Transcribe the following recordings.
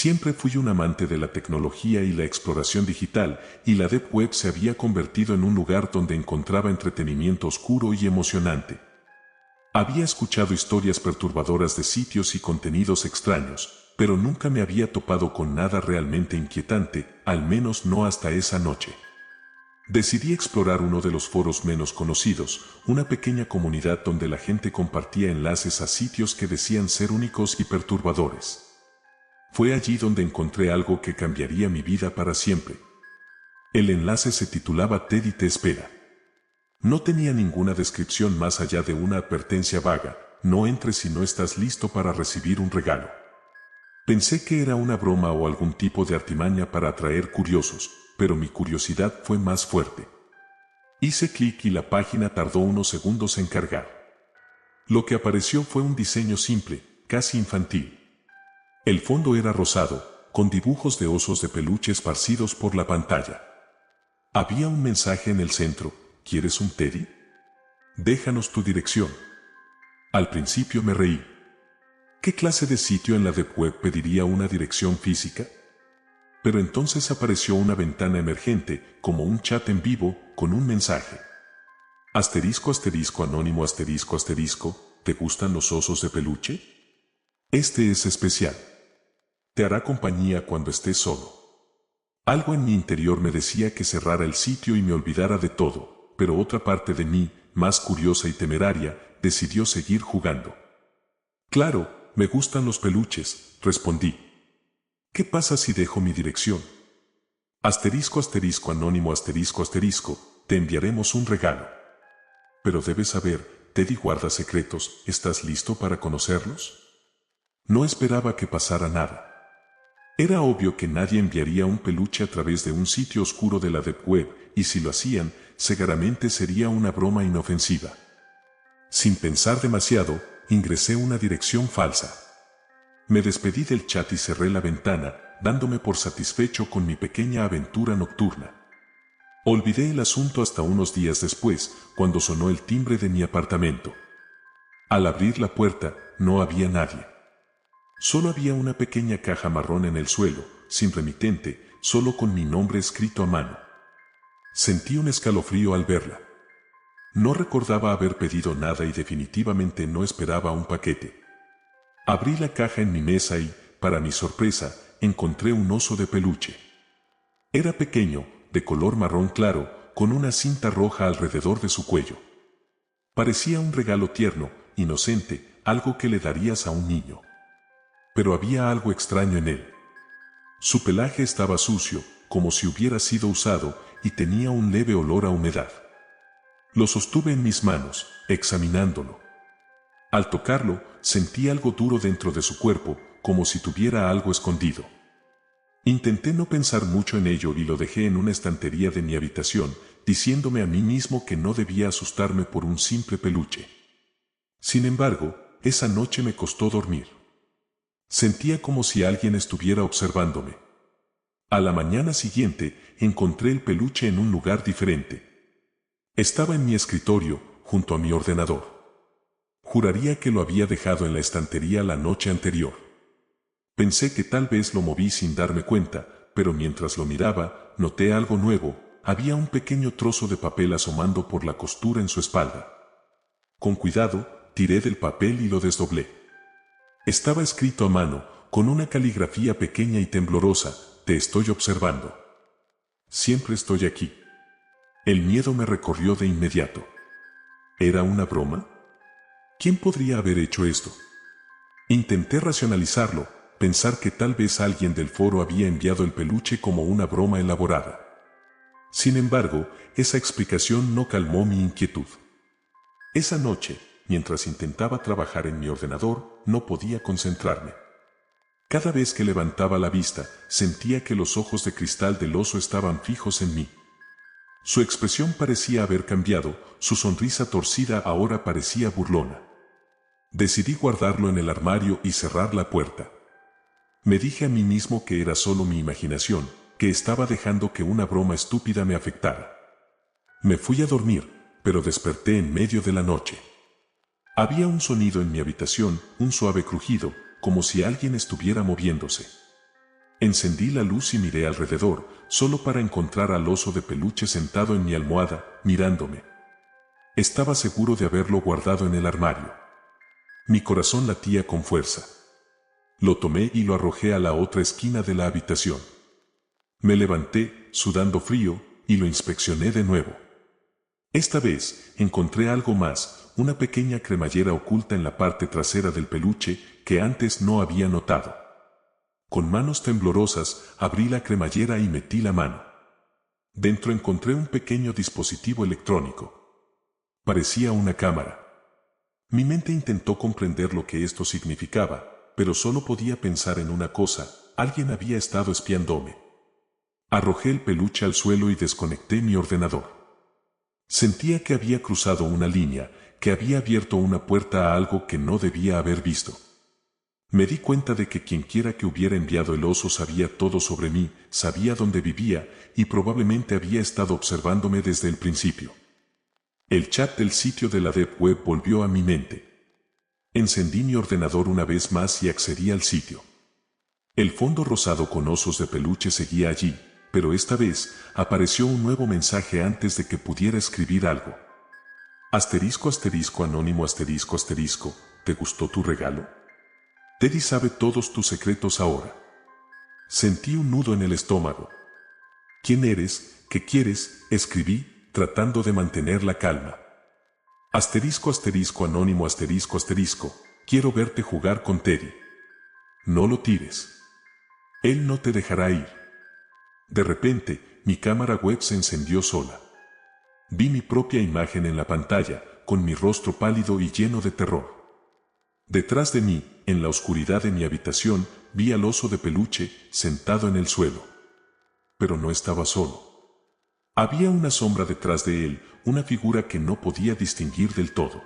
Siempre fui un amante de la tecnología y la exploración digital, y la Deep Web se había convertido en un lugar donde encontraba entretenimiento oscuro y emocionante. Había escuchado historias perturbadoras de sitios y contenidos extraños, pero nunca me había topado con nada realmente inquietante, al menos no hasta esa noche. Decidí explorar uno de los foros menos conocidos, una pequeña comunidad donde la gente compartía enlaces a sitios que decían ser únicos y perturbadores. Fue allí donde encontré algo que cambiaría mi vida para siempre. El enlace se titulaba Teddy te espera. No tenía ninguna descripción más allá de una advertencia vaga: no entres si no estás listo para recibir un regalo. Pensé que era una broma o algún tipo de artimaña para atraer curiosos, pero mi curiosidad fue más fuerte. Hice clic y la página tardó unos segundos en cargar. Lo que apareció fue un diseño simple, casi infantil. El fondo era rosado, con dibujos de osos de peluche esparcidos por la pantalla. Había un mensaje en el centro: ¿quieres un Teddy? Déjanos tu dirección. Al principio me reí. ¿Qué clase de sitio en la Deep Web pediría una dirección física? Pero entonces apareció una ventana emergente, como un chat en vivo, con un mensaje. Asterisco asterisco anónimo asterisco asterisco, ¿te gustan los osos de peluche? Este es especial. Te hará compañía cuando estés solo. Algo en mi interior me decía que cerrara el sitio y me olvidara de todo, pero otra parte de mí, más curiosa y temeraria, decidió seguir jugando. Claro, me gustan los peluches, respondí. ¿Qué pasa si dejo mi dirección? Asterisco asterisco anónimo asterisco asterisco, te enviaremos un regalo. Pero debes saber, Teddy guarda secretos, ¿estás listo para conocerlos? No esperaba que pasara nada. Era obvio que nadie enviaría un peluche a través de un sitio oscuro de la Deep Web, y si lo hacían, seguramente sería una broma inofensiva. Sin pensar demasiado, ingresé una dirección falsa. Me despedí del chat y cerré la ventana, dándome por satisfecho con mi pequeña aventura nocturna. Olvidé el asunto hasta unos días después, cuando sonó el timbre de mi apartamento. Al abrir la puerta, no había nadie. Solo había una pequeña caja marrón en el suelo, sin remitente, solo con mi nombre escrito a mano. Sentí un escalofrío al verla. No recordaba haber pedido nada y definitivamente no esperaba un paquete. Abrí la caja en mi mesa y, para mi sorpresa, encontré un oso de peluche. Era pequeño, de color marrón claro, con una cinta roja alrededor de su cuello. Parecía un regalo tierno, inocente, algo que le darías a un niño. Pero había algo extraño en él. Su pelaje estaba sucio, como si hubiera sido usado, y tenía un leve olor a humedad. Lo sostuve en mis manos, examinándolo. Al tocarlo, sentí algo duro dentro de su cuerpo, como si tuviera algo escondido. Intenté no pensar mucho en ello y lo dejé en una estantería de mi habitación, diciéndome a mí mismo que no debía asustarme por un simple peluche. Sin embargo, esa noche me costó dormir. Sentía como si alguien estuviera observándome. A la mañana siguiente, encontré el peluche en un lugar diferente. Estaba en mi escritorio, junto a mi ordenador. Juraría que lo había dejado en la estantería la noche anterior. Pensé que tal vez lo moví sin darme cuenta, pero mientras lo miraba, noté algo nuevo: había un pequeño trozo de papel asomando por la costura en su espalda. Con cuidado, tiré del papel y lo desdoblé. Estaba escrito a mano, con una caligrafía pequeña y temblorosa: te estoy observando. Siempre estoy aquí. El miedo me recorrió de inmediato. ¿Era una broma? ¿Quién podría haber hecho esto? Intenté racionalizarlo, pensar que tal vez alguien del foro había enviado el peluche como una broma elaborada. Sin embargo, esa explicación no calmó mi inquietud. Esa noche, mientras intentaba trabajar en mi ordenador, no podía concentrarme. Cada vez que levantaba la vista, sentía que los ojos de cristal del oso estaban fijos en mí. Su expresión parecía haber cambiado, su sonrisa torcida ahora parecía burlona. Decidí guardarlo en el armario y cerrar la puerta. Me dije a mí mismo que era solo mi imaginación, que estaba dejando que una broma estúpida me afectara. Me fui a dormir, pero desperté en medio de la noche. Había un sonido en mi habitación, un suave crujido, como si alguien estuviera moviéndose. Encendí la luz y miré alrededor, solo para encontrar al oso de peluche sentado en mi almohada, mirándome. Estaba seguro de haberlo guardado en el armario. Mi corazón latía con fuerza. Lo tomé y lo arrojé a la otra esquina de la habitación. Me levanté, sudando frío, y lo inspeccioné de nuevo. Esta vez, encontré algo más, una pequeña cremallera oculta en la parte trasera del peluche que antes no había notado. Con manos temblorosas, abrí la cremallera y metí la mano. Dentro encontré un pequeño dispositivo electrónico. Parecía una cámara. Mi mente intentó comprender lo que esto significaba, pero solo podía pensar en una cosa: alguien había estado espiándome. Arrojé el peluche al suelo y desconecté mi ordenador. Sentía que había cruzado una línea, que había abierto una puerta a algo que no debía haber visto. Me di cuenta de que quienquiera que hubiera enviado el oso sabía todo sobre mí, sabía dónde vivía y probablemente había estado observándome desde el principio. El chat del sitio de la Deep Web volvió a mi mente. Encendí mi ordenador una vez más y accedí al sitio. El fondo rosado con osos de peluche seguía allí, pero esta vez apareció un nuevo mensaje antes de que pudiera escribir algo. Asterisco asterisco anónimo asterisco asterisco, ¿te gustó tu regalo? Teddy sabe todos tus secretos ahora. Sentí un nudo en el estómago. ¿Quién eres? ¿Qué quieres? Escribí, tratando de mantener la calma. Asterisco asterisco anónimo asterisco asterisco, quiero verte jugar con Teddy. No lo tires. Él no te dejará ir. De repente, mi cámara web se encendió sola. Vi mi propia imagen en la pantalla, con mi rostro pálido y lleno de terror. Detrás de mí, en la oscuridad de mi habitación, vi al oso de peluche, sentado en el suelo. Pero no estaba solo. Había una sombra detrás de él, una figura que no podía distinguir del todo.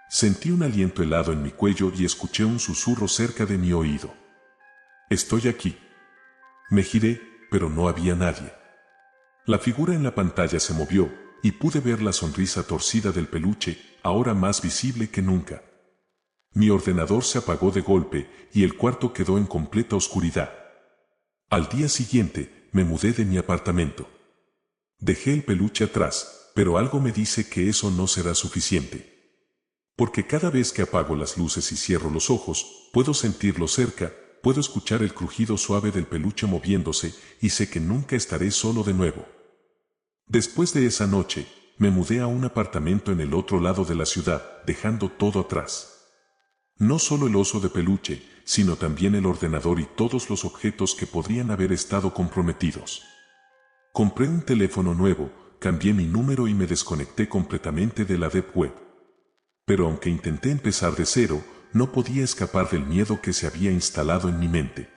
Sentí un aliento helado en mi cuello y escuché un susurro cerca de mi oído. Estoy aquí. Me giré, pero no había nadie. La figura en la pantalla se movió, y pude ver la sonrisa torcida del peluche, ahora más visible que nunca. Mi ordenador se apagó de golpe, y el cuarto quedó en completa oscuridad. Al día siguiente, me mudé de mi apartamento. Dejé el peluche atrás, pero algo me dice que eso no será suficiente. Porque cada vez que apago las luces y cierro los ojos, puedo sentirlo cerca, puedo escuchar el crujido suave del peluche moviéndose, y sé que nunca estaré solo de nuevo. Después de esa noche, me mudé a un apartamento en el otro lado de la ciudad, dejando todo atrás. No solo el oso de peluche, sino también el ordenador y todos los objetos que podrían haber estado comprometidos. Compré un teléfono nuevo, cambié mi número y me desconecté completamente de la Deep Web. Pero aunque intenté empezar de cero, no podía escapar del miedo que se había instalado en mi mente.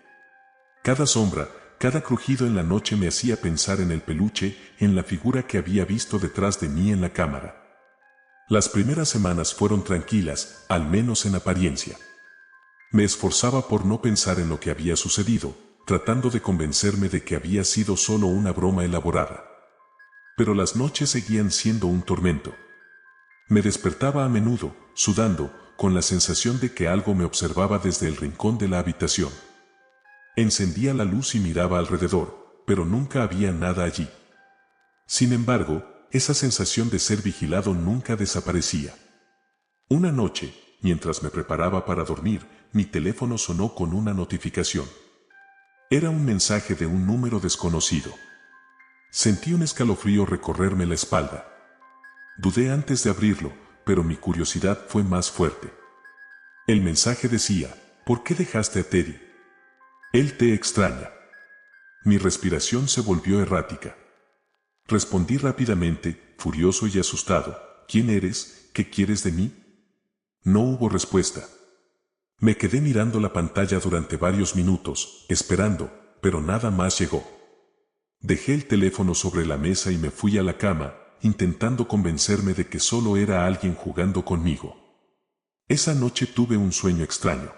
Cada sombra, cada crujido en la noche me hacía pensar en el peluche, en la figura que había visto detrás de mí en la cámara. Las primeras semanas fueron tranquilas, al menos en apariencia. Me esforzaba por no pensar en lo que había sucedido, tratando de convencerme de que había sido solo una broma elaborada. Pero las noches seguían siendo un tormento. Me despertaba a menudo, sudando, con la sensación de que algo me observaba desde el rincón de la habitación. Encendía la luz y miraba alrededor, pero nunca había nada allí. Sin embargo, esa sensación de ser vigilado nunca desaparecía. Una noche, mientras me preparaba para dormir, mi teléfono sonó con una notificación. Era un mensaje de un número desconocido. Sentí un escalofrío recorrerme la espalda. Dudé antes de abrirlo, pero mi curiosidad fue más fuerte. El mensaje decía: ¿por qué dejaste a Teddy? Él te extraña. Mi respiración se volvió errática. Respondí rápidamente, furioso y asustado: ¿quién eres? ¿Qué quieres de mí? No hubo respuesta. Me quedé mirando la pantalla durante varios minutos, esperando, pero nada más llegó. Dejé el teléfono sobre la mesa y me fui a la cama, intentando convencerme de que solo era alguien jugando conmigo. Esa noche tuve un sueño extraño.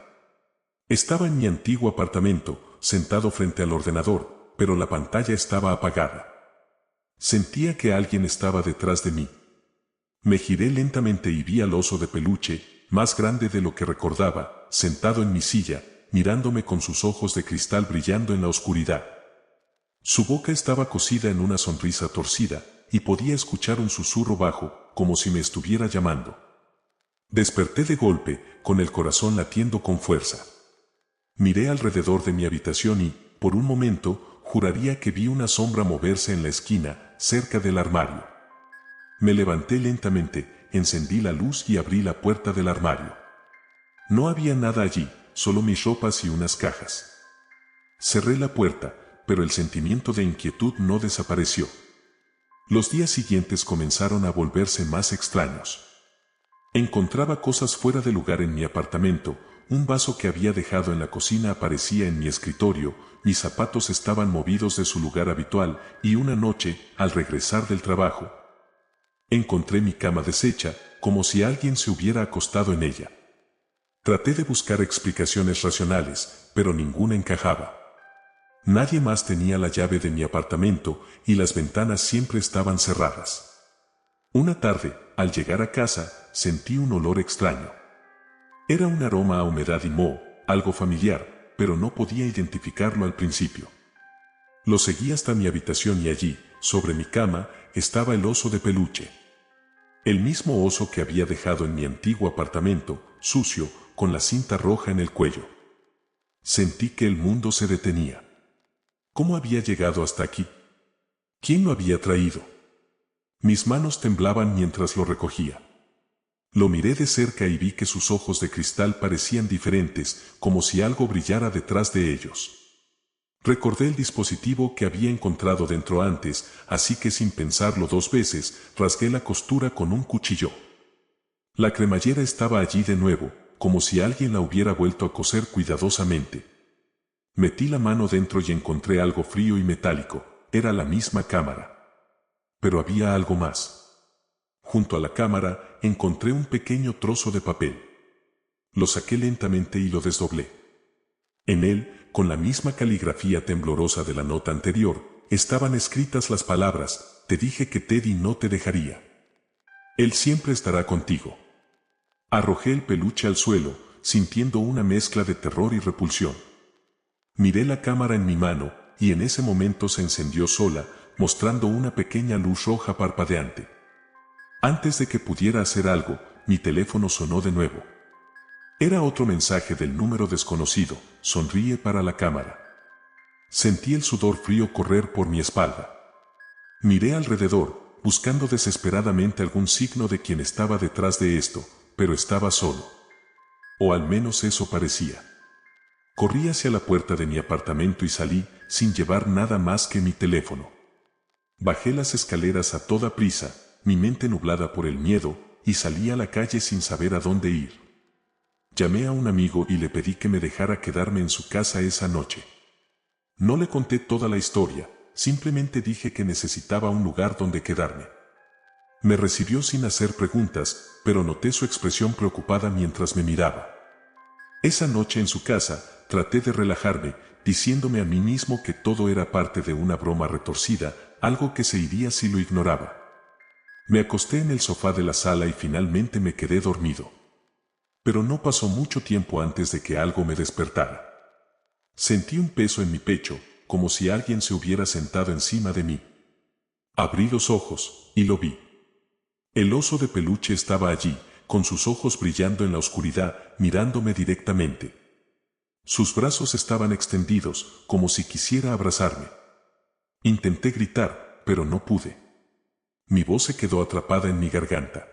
Estaba en mi antiguo apartamento, sentado frente al ordenador, pero la pantalla estaba apagada. Sentía que alguien estaba detrás de mí. Me giré lentamente y vi al oso de peluche, más grande de lo que recordaba, sentado en mi silla, mirándome con sus ojos de cristal brillando en la oscuridad. Su boca estaba cosida en una sonrisa torcida, y podía escuchar un susurro bajo, como si me estuviera llamando. Desperté de golpe, con el corazón latiendo con fuerza. Miré alrededor de mi habitación y, por un momento, juraría que vi una sombra moverse en la esquina, cerca del armario. Me levanté lentamente, encendí la luz y abrí la puerta del armario. No había nada allí, solo mis ropas y unas cajas. Cerré la puerta, pero el sentimiento de inquietud no desapareció. Los días siguientes comenzaron a volverse más extraños. Encontraba cosas fuera de lugar en mi apartamento, un vaso que había dejado en la cocina aparecía en mi escritorio, mis zapatos estaban movidos de su lugar habitual y una noche, al regresar del trabajo, encontré mi cama deshecha, como si alguien se hubiera acostado en ella. Traté de buscar explicaciones racionales, pero ninguna encajaba. Nadie más tenía la llave de mi apartamento y las ventanas siempre estaban cerradas. Una tarde, al llegar a casa, sentí un olor extraño. Era un aroma a humedad y moho, algo familiar, pero no podía identificarlo al principio. Lo seguí hasta mi habitación y allí, sobre mi cama, estaba el oso de peluche. El mismo oso que había dejado en mi antiguo apartamento, sucio, con la cinta roja en el cuello. Sentí que el mundo se detenía. ¿Cómo había llegado hasta aquí? ¿Quién lo había traído? Mis manos temblaban mientras lo recogía. Lo miré de cerca y vi que sus ojos de cristal parecían diferentes, como si algo brillara detrás de ellos. Recordé el dispositivo que había encontrado dentro antes, así que sin pensarlo dos veces, rasgué la costura con un cuchillo. La cremallera estaba allí de nuevo, como si alguien la hubiera vuelto a coser cuidadosamente. Metí la mano dentro y encontré algo frío y metálico, era la misma cámara. Pero había algo más. Junto a la cámara, encontré un pequeño trozo de papel. Lo saqué lentamente y lo desdoblé. En él, con la misma caligrafía temblorosa de la nota anterior, estaban escritas las palabras: te dije que Teddy no te dejaría. Él siempre estará contigo. Arrojé el peluche al suelo, sintiendo una mezcla de terror y repulsión. Miré la cámara en mi mano, y en ese momento se encendió sola, mostrando una pequeña luz roja parpadeante. Antes de que pudiera hacer algo, mi teléfono sonó de nuevo. Era otro mensaje del número desconocido: sonríe para la cámara. Sentí el sudor frío correr por mi espalda. Miré alrededor, buscando desesperadamente algún signo de quien estaba detrás de esto, pero estaba solo. O al menos eso parecía. Corrí hacia la puerta de mi apartamento y salí, sin llevar nada más que mi teléfono. Bajé las escaleras a toda prisa, mi mente nublada por el miedo, y salí a la calle sin saber a dónde ir. Llamé a un amigo y le pedí que me dejara quedarme en su casa esa noche. No le conté toda la historia, simplemente dije que necesitaba un lugar donde quedarme. Me recibió sin hacer preguntas, pero noté su expresión preocupada mientras me miraba. Esa noche en su casa, traté de relajarme, diciéndome a mí mismo que todo era parte de una broma retorcida, algo que se iría si lo ignoraba. Me acosté en el sofá de la sala y finalmente me quedé dormido. Pero no pasó mucho tiempo antes de que algo me despertara. Sentí un peso en mi pecho, como si alguien se hubiera sentado encima de mí. Abrí los ojos, y lo vi. El oso de peluche estaba allí, con sus ojos brillando en la oscuridad, mirándome directamente. Sus brazos estaban extendidos, como si quisiera abrazarme. Intenté gritar, pero no pude. Mi voz se quedó atrapada en mi garganta.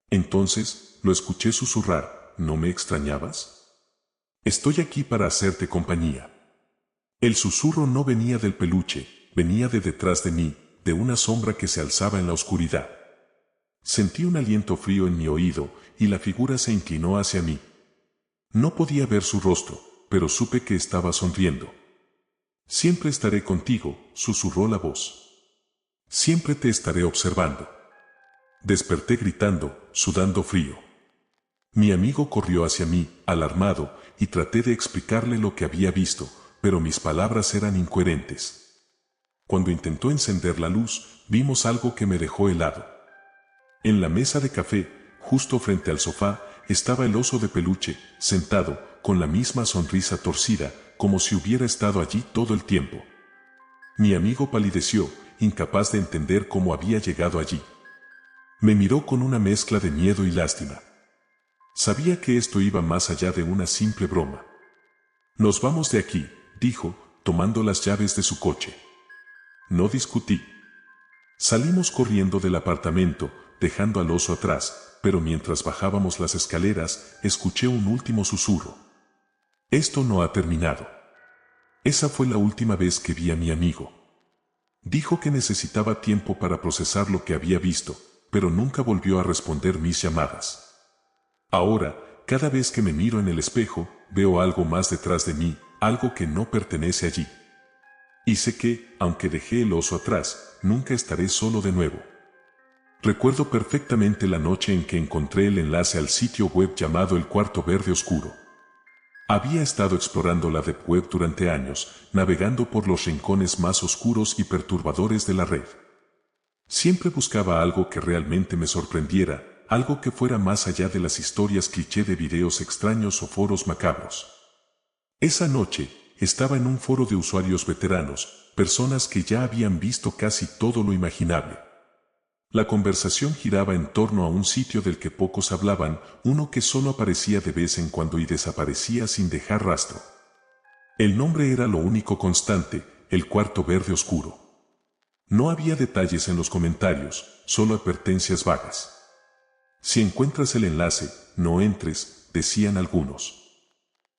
Entonces, lo escuché susurrar: ¿no me extrañabas? Estoy aquí para hacerte compañía. El susurro no venía del peluche, venía de detrás de mí, de una sombra que se alzaba en la oscuridad. Sentí un aliento frío en mi oído, y la figura se inclinó hacia mí. No podía ver su rostro, pero supe que estaba sonriendo. Siempre estaré contigo, susurró la voz. Siempre te estaré observando. Desperté gritando, sudando frío. Mi amigo corrió hacia mí, alarmado, y traté de explicarle lo que había visto, pero mis palabras eran incoherentes. Cuando intentó encender la luz, vimos algo que me dejó helado. En la mesa de café, justo frente al sofá, estaba el oso de peluche, sentado, con la misma sonrisa torcida, como si hubiera estado allí todo el tiempo. Mi amigo palideció, incapaz de entender cómo había llegado allí. Me miró con una mezcla de miedo y lástima. Sabía que esto iba más allá de una simple broma. «Nos vamos de aquí», dijo, tomando las llaves de su coche. No discutí. Salimos corriendo del apartamento, dejando al oso atrás, pero mientras bajábamos las escaleras, escuché un último susurro. «Esto no ha terminado». Esa fue la última vez que vi a mi amigo. Dijo que necesitaba tiempo para procesar lo que había visto, pero nunca volvió a responder mis llamadas. Ahora, cada vez que me miro en el espejo, veo algo más detrás de mí, algo que no pertenece allí. Y sé que, aunque dejé el oso atrás, nunca estaré solo de nuevo. Recuerdo perfectamente la noche en que encontré el enlace al sitio web llamado El Cuarto Verde Oscuro. Había estado explorando la Deep Web durante años, navegando por los rincones más oscuros y perturbadores de la red. Siempre buscaba algo que realmente me sorprendiera, algo que fuera más allá de las historias cliché de videos extraños o foros macabros. Esa noche, estaba en un foro de usuarios veteranos, personas que ya habían visto casi todo lo imaginable. La conversación giraba en torno a un sitio del que pocos hablaban, uno que solo aparecía de vez en cuando y desaparecía sin dejar rastro. El nombre era lo único constante, El Cuarto Verde Oscuro. No había detalles en los comentarios, solo advertencias vagas. Si encuentras el enlace, no entres, decían algunos.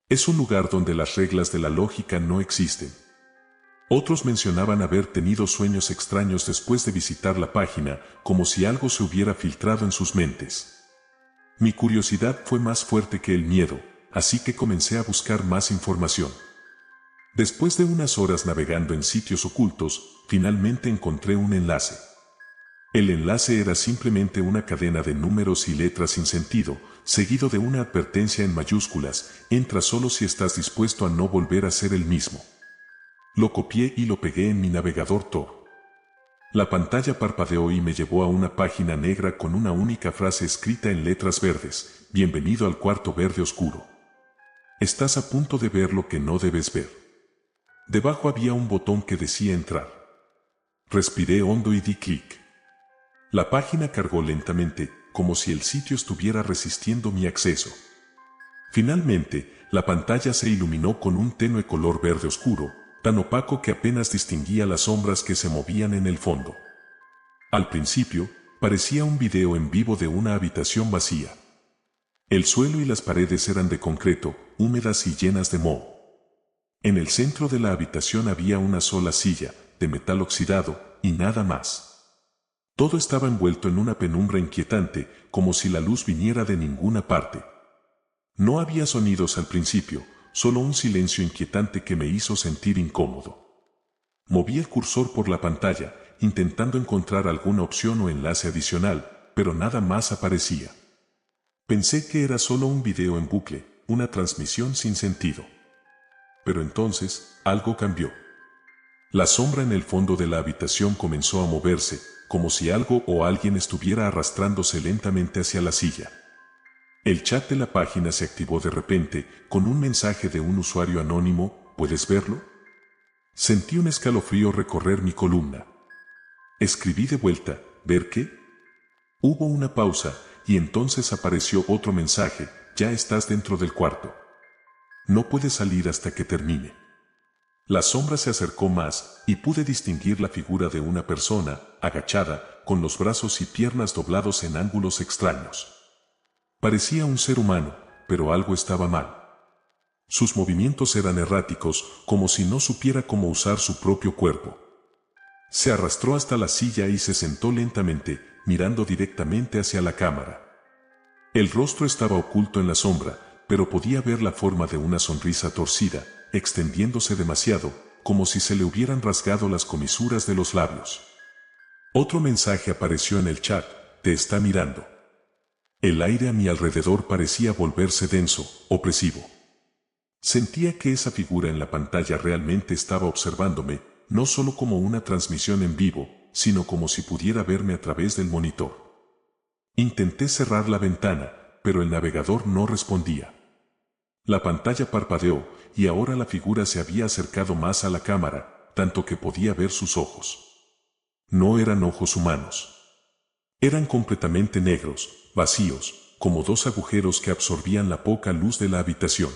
Es un lugar donde las reglas de la lógica no existen. Otros mencionaban haber tenido sueños extraños después de visitar la página, como si algo se hubiera filtrado en sus mentes. Mi curiosidad fue más fuerte que el miedo, así que comencé a buscar más información. Después de unas horas navegando en sitios ocultos, finalmente encontré un enlace. El enlace era simplemente una cadena de números y letras sin sentido, seguido de una advertencia en mayúsculas: entra solo si estás dispuesto a no volver a ser el mismo. Lo copié y lo pegué en mi navegador Tor. La pantalla parpadeó y me llevó a una página negra con una única frase escrita en letras verdes: bienvenido al Cuarto Verde Oscuro. Estás a punto de ver lo que no debes ver. Debajo había un botón que decía entrar. Respiré hondo y di clic. La página cargó lentamente, como si el sitio estuviera resistiendo mi acceso. Finalmente, la pantalla se iluminó con un tenue color verde oscuro, tan opaco que apenas distinguía las sombras que se movían en el fondo. Al principio, parecía un video en vivo de una habitación vacía. El suelo y las paredes eran de concreto, húmedas y llenas de moho. En el centro de la habitación había una sola silla, de metal oxidado, y nada más. Todo estaba envuelto en una penumbra inquietante, como si la luz viniera de ninguna parte. No había sonidos al principio, solo un silencio inquietante que me hizo sentir incómodo. Moví el cursor por la pantalla, intentando encontrar alguna opción o enlace adicional, pero nada más aparecía. Pensé que era solo un video en bucle, una transmisión sin sentido. Pero entonces, algo cambió. La sombra en el fondo de la habitación comenzó a moverse, como si algo o alguien estuviera arrastrándose lentamente hacia la silla. El chat de la página se activó de repente, con un mensaje de un usuario anónimo: ¿puedes verlo? Sentí un escalofrío recorrer mi columna. Escribí de vuelta: ¿ver qué? Hubo una pausa, y entonces apareció otro mensaje: ya estás dentro del cuarto. No puedes salir hasta que termine. La sombra se acercó más, y pude distinguir la figura de una persona, agachada, con los brazos y piernas doblados en ángulos extraños. Parecía un ser humano, pero algo estaba mal. Sus movimientos eran erráticos, como si no supiera cómo usar su propio cuerpo. Se arrastró hasta la silla y se sentó lentamente, mirando directamente hacia la cámara. El rostro estaba oculto en la sombra, pero podía ver la forma de una sonrisa torcida, extendiéndose demasiado, como si se le hubieran rasgado las comisuras de los labios. Otro mensaje apareció en el chat: te está mirando. El aire a mi alrededor parecía volverse denso, opresivo. Sentía que esa figura en la pantalla realmente estaba observándome, no solo como una transmisión en vivo, sino como si pudiera verme a través del monitor. Intenté cerrar la ventana, pero el navegador no respondía. La pantalla parpadeó, y ahora la figura se había acercado más a la cámara, tanto que podía ver sus ojos. No eran ojos humanos. Eran completamente negros, vacíos, como dos agujeros que absorbían la poca luz de la habitación.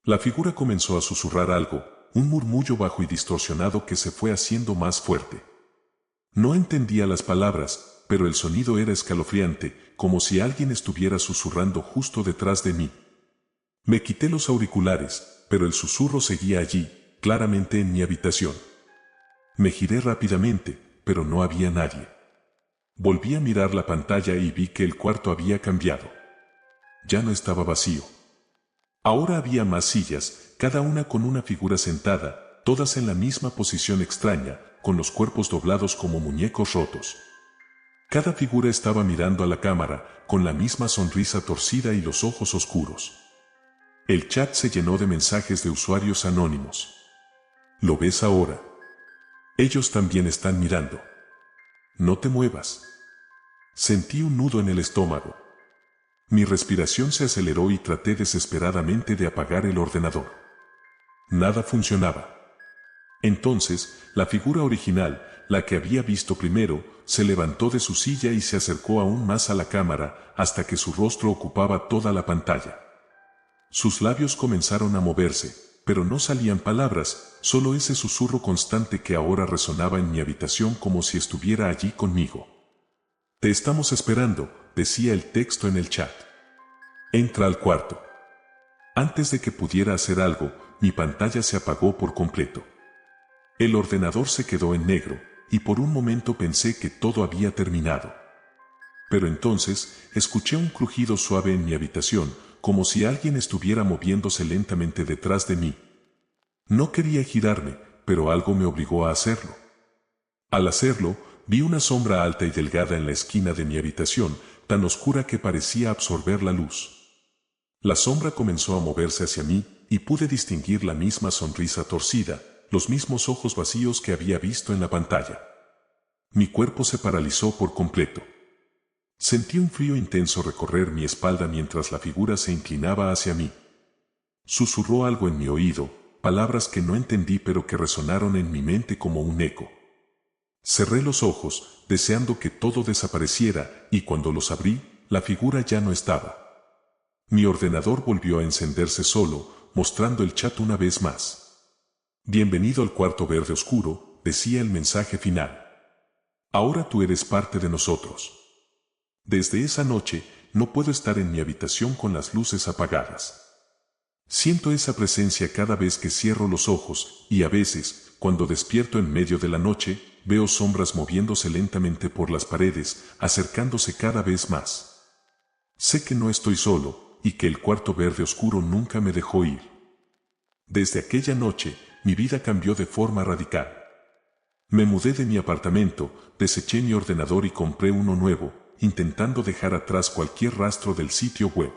La figura comenzó a susurrar algo, un murmullo bajo y distorsionado que se fue haciendo más fuerte. No entendía las palabras, pero el sonido era escalofriante, como si alguien estuviera susurrando justo detrás de mí. Me quité los auriculares, pero el susurro seguía allí, claramente en mi habitación. Me giré rápidamente, pero no había nadie. Volví a mirar la pantalla y vi que el cuarto había cambiado. Ya no estaba vacío. Ahora había más sillas, cada una con una figura sentada, todas en la misma posición extraña, con los cuerpos doblados como muñecos rotos. Cada figura estaba mirando a la cámara, con la misma sonrisa torcida y los ojos oscuros. El chat se llenó de mensajes de usuarios anónimos. ¿Lo ves ahora? Ellos también están mirando. No te muevas. Sentí un nudo en el estómago. Mi respiración se aceleró y traté desesperadamente de apagar el ordenador. Nada funcionaba. Entonces, la figura original, la que había visto primero, se levantó de su silla y se acercó aún más a la cámara, hasta que su rostro ocupaba toda la pantalla. Sus labios comenzaron a moverse, pero no salían palabras, solo ese susurro constante que ahora resonaba en mi habitación como si estuviera allí conmigo. Te estamos esperando, decía el texto en el chat. Entra al cuarto. Antes de que pudiera hacer algo, mi pantalla se apagó por completo. El ordenador se quedó en negro, y por un momento pensé que todo había terminado. Pero entonces, escuché un crujido suave en mi habitación, como si alguien estuviera moviéndose lentamente detrás de mí. No quería girarme, pero algo me obligó a hacerlo. Al hacerlo, vi una sombra alta y delgada en la esquina de mi habitación, tan oscura que parecía absorber la luz. La sombra comenzó a moverse hacia mí, y pude distinguir la misma sonrisa torcida, los mismos ojos vacíos que había visto en la pantalla. Mi cuerpo se paralizó por completo. Sentí un frío intenso recorrer mi espalda mientras la figura se inclinaba hacia mí. Susurró algo en mi oído, palabras que no entendí pero que resonaron en mi mente como un eco. Cerré los ojos, deseando que todo desapareciera, y cuando los abrí, la figura ya no estaba. Mi ordenador volvió a encenderse solo, mostrando el chat una vez más. Bienvenido al cuarto verde oscuro, decía el mensaje final. Ahora tú eres parte de nosotros. Desde esa noche, no puedo estar en mi habitación con las luces apagadas. Siento esa presencia cada vez que cierro los ojos, y a veces, cuando despierto en medio de la noche, veo sombras moviéndose lentamente por las paredes, acercándose cada vez más. Sé que no estoy solo, y que el cuarto verde oscuro nunca me dejó ir. Desde aquella noche, mi vida cambió de forma radical. Me mudé de mi apartamento, deseché mi ordenador y compré uno nuevo, intentando dejar atrás cualquier rastro del sitio web.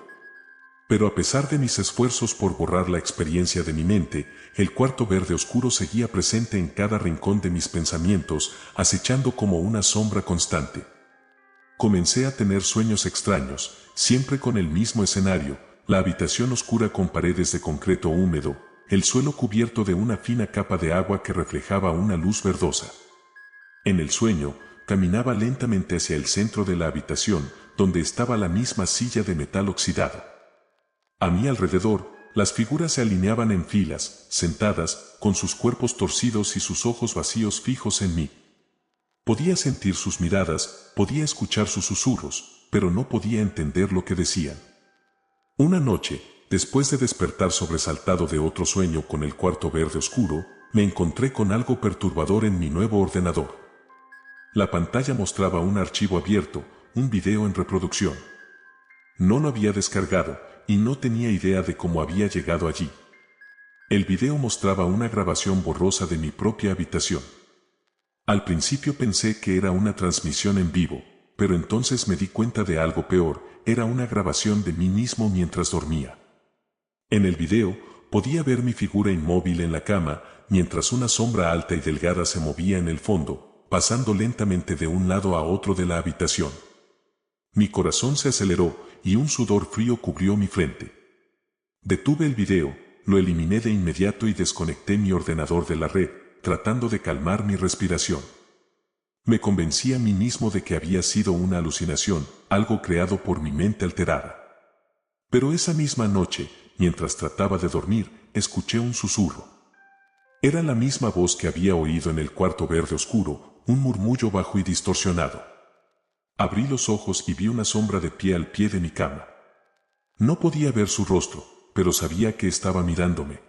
Pero a pesar de mis esfuerzos por borrar la experiencia de mi mente, el cuarto verde oscuro seguía presente en cada rincón de mis pensamientos, acechando como una sombra constante. Comencé a tener sueños extraños, siempre con el mismo escenario, la habitación oscura con paredes de concreto húmedo, el suelo cubierto de una fina capa de agua que reflejaba una luz verdosa. En el sueño, caminaba lentamente hacia el centro de la habitación, donde estaba la misma silla de metal oxidado. A mi alrededor, las figuras se alineaban en filas, sentadas, con sus cuerpos torcidos y sus ojos vacíos fijos en mí. Podía sentir sus miradas, podía escuchar sus susurros, pero no podía entender lo que decían. Una noche, después de despertar sobresaltado de otro sueño con el cuarto verde oscuro, me encontré con algo perturbador en mi nuevo ordenador. La pantalla mostraba un archivo abierto, un video en reproducción. No lo había descargado, y no tenía idea de cómo había llegado allí. El video mostraba una grabación borrosa de mi propia habitación. Al principio pensé que era una transmisión en vivo, pero entonces me di cuenta de algo peor, era una grabación de mí mismo mientras dormía. En el video, podía ver mi figura inmóvil en la cama, mientras una sombra alta y delgada se movía en el fondo, pasando lentamente de un lado a otro de la habitación. Mi corazón se aceleró y un sudor frío cubrió mi frente. Detuve el video, lo eliminé de inmediato y desconecté mi ordenador de la red, tratando de calmar mi respiración. Me convencí a mí mismo de que había sido una alucinación, algo creado por mi mente alterada. Pero esa misma noche, mientras trataba de dormir, escuché un susurro. Era la misma voz que había oído en el cuarto verde oscuro, un murmullo bajo y distorsionado. Abrí los ojos y vi una sombra de pie al pie de mi cama. No podía ver su rostro, pero sabía que estaba mirándome.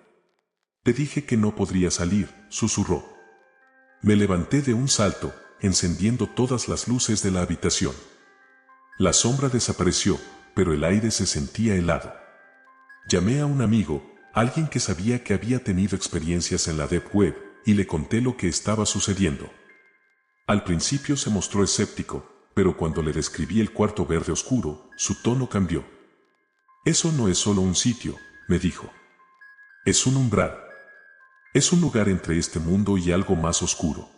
Te dije que no podría salir, susurró. Me levanté de un salto, encendiendo todas las luces de la habitación. La sombra desapareció, pero el aire se sentía helado. Llamé a un amigo, alguien que sabía que había tenido experiencias en la Deep Web, y le conté lo que estaba sucediendo. Al principio se mostró escéptico, pero cuando le describí el cuarto verde oscuro, su tono cambió. Eso no es solo un sitio, me dijo. Es un umbral. Es un lugar entre este mundo y algo más oscuro.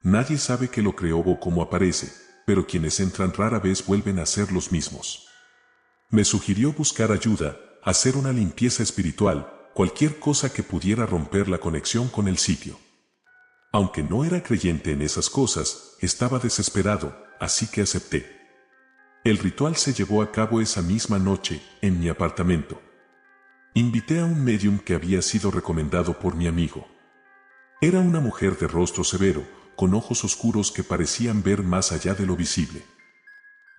Nadie sabe que lo creó o cómo aparece, pero quienes entran rara vez vuelven a ser los mismos. Me sugirió buscar ayuda, hacer una limpieza espiritual, cualquier cosa que pudiera romper la conexión con el sitio. Aunque no era creyente en esas cosas, estaba desesperado, así que acepté. El ritual se llevó a cabo esa misma noche, en mi apartamento. Invité a un médium que había sido recomendado por mi amigo. Era una mujer de rostro severo, con ojos oscuros que parecían ver más allá de lo visible.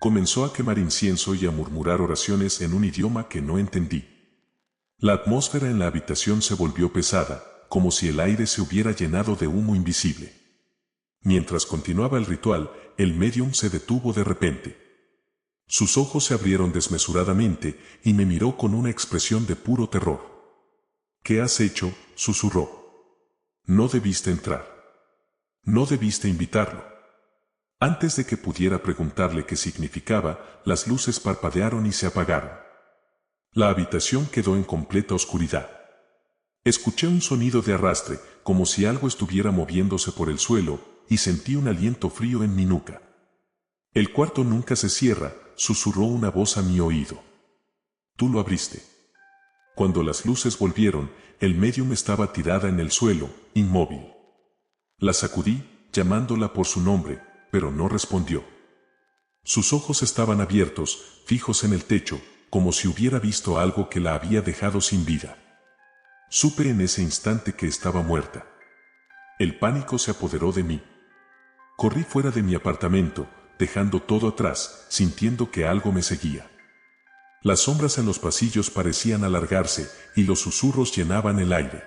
Comenzó a quemar incienso y a murmurar oraciones en un idioma que no entendí. La atmósfera en la habitación se volvió pesada, como si el aire se hubiera llenado de humo invisible. Mientras continuaba el ritual, el médium se detuvo de repente. Sus ojos se abrieron desmesuradamente y me miró con una expresión de puro terror. ¿Qué has hecho?, susurró. No debiste entrar. No debiste invitarlo. Antes de que pudiera preguntarle qué significaba, las luces parpadearon y se apagaron. La habitación quedó en completa oscuridad. Escuché un sonido de arrastre, como si algo estuviera moviéndose por el suelo, y sentí un aliento frío en mi nuca. El cuarto nunca se cierra, susurró una voz a mi oído. Tú lo abriste. Cuando las luces volvieron, el médium estaba tirada en el suelo, inmóvil. La sacudí, llamándola por su nombre, pero no respondió. Sus ojos estaban abiertos, fijos en el techo, como si hubiera visto algo que la había dejado sin vida. Supe en ese instante que estaba muerta. El pánico se apoderó de mí. Corrí fuera de mi apartamento, dejando todo atrás, sintiendo que algo me seguía. Las sombras en los pasillos parecían alargarse, y los susurros llenaban el aire.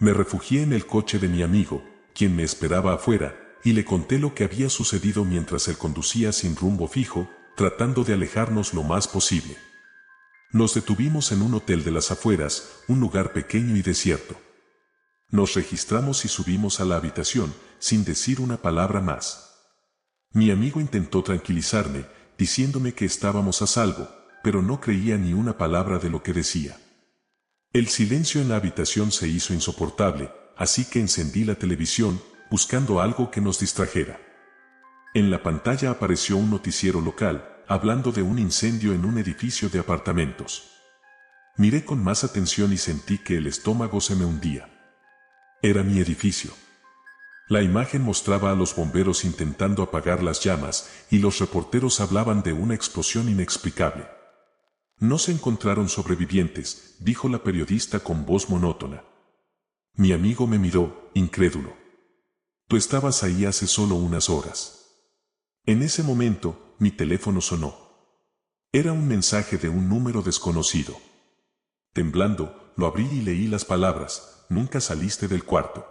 Me refugié en el coche de mi amigo, quien me esperaba afuera, y le conté lo que había sucedido mientras él conducía sin rumbo fijo, tratando de alejarnos lo más posible. Nos detuvimos en un hotel de las afueras, un lugar pequeño y desierto. Nos registramos y subimos a la habitación, sin decir una palabra más. Mi amigo intentó tranquilizarme, diciéndome que estábamos a salvo, pero no creía ni una palabra de lo que decía. El silencio en la habitación se hizo insoportable, así que encendí la televisión, buscando algo que nos distrajera. En la pantalla apareció un noticiero local, hablando de un incendio en un edificio de apartamentos. Miré con más atención y sentí que el estómago se me hundía. Era mi edificio. La imagen mostraba a los bomberos intentando apagar las llamas, y los reporteros hablaban de una explosión inexplicable. No se encontraron sobrevivientes, dijo la periodista con voz monótona. Mi amigo me miró, incrédulo. Tú estabas ahí hace solo unas horas. En ese momento, mi teléfono sonó. Era un mensaje de un número desconocido. Temblando, lo abrí y leí las palabras: nunca saliste del cuarto.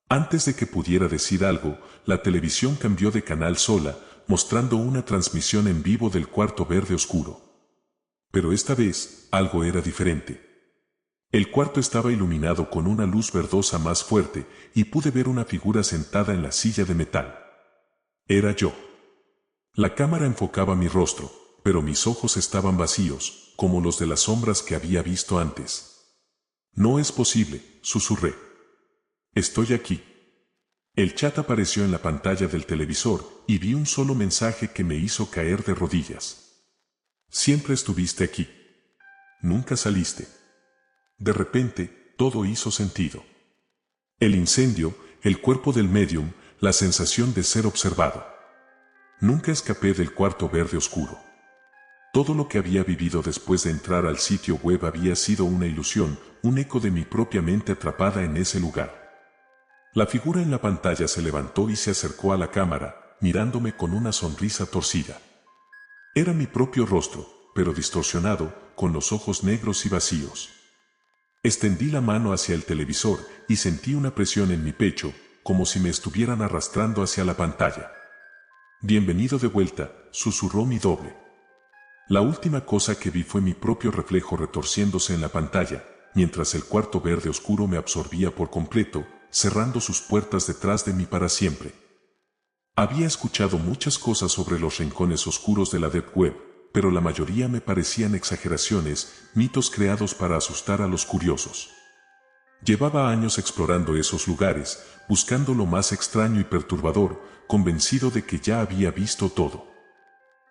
Antes de que pudiera decir algo, la televisión cambió de canal sola, mostrando una transmisión en vivo del cuarto verde oscuro. Pero esta vez, algo era diferente. El cuarto estaba iluminado con una luz verdosa más fuerte, y pude ver una figura sentada en la silla de metal. Era yo. La cámara enfocaba mi rostro, pero mis ojos estaban vacíos, como los de las sombras que había visto antes. No es posible, susurré. Estoy aquí. El chat apareció en la pantalla del televisor y vi un solo mensaje que me hizo caer de rodillas. Siempre estuviste aquí. Nunca saliste. De repente, todo hizo sentido. El incendio, el cuerpo del médium, la sensación de ser observado. Nunca escapé del cuarto verde oscuro. Todo lo que había vivido después de entrar al sitio web había sido una ilusión, un eco de mi propia mente atrapada en ese lugar. La figura en la pantalla se levantó y se acercó a la cámara, mirándome con una sonrisa torcida. Era mi propio rostro, pero distorsionado, con los ojos negros y vacíos. Extendí la mano hacia el televisor y sentí una presión en mi pecho, como si me estuvieran arrastrando hacia la pantalla. Bienvenido de vuelta, susurró mi doble. La última cosa que vi fue mi propio reflejo retorciéndose en la pantalla, mientras el cuarto verde oscuro me absorbía por completo, cerrando sus puertas detrás de mí para siempre. Había escuchado muchas cosas sobre los rincones oscuros de la Deep Web, pero la mayoría me parecían exageraciones, mitos creados para asustar a los curiosos. Llevaba años explorando esos lugares, buscando lo más extraño y perturbador, convencido de que ya había visto todo.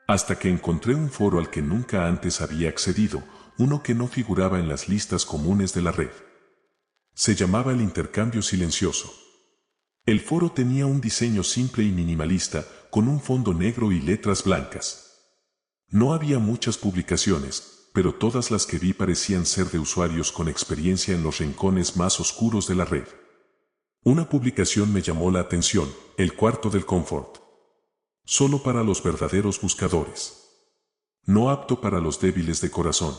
Hasta que encontré un foro al que nunca antes había accedido, uno que no figuraba en las listas comunes de la red. Se llamaba el Intercambio Silencioso. El foro tenía un diseño simple y minimalista, con un fondo negro y letras blancas. No había muchas publicaciones, pero todas las que vi parecían ser de usuarios con experiencia en los rincones más oscuros de la red. Una publicación me llamó la atención, El cuarto del confort. Solo para los verdaderos buscadores. No apto para los débiles de corazón.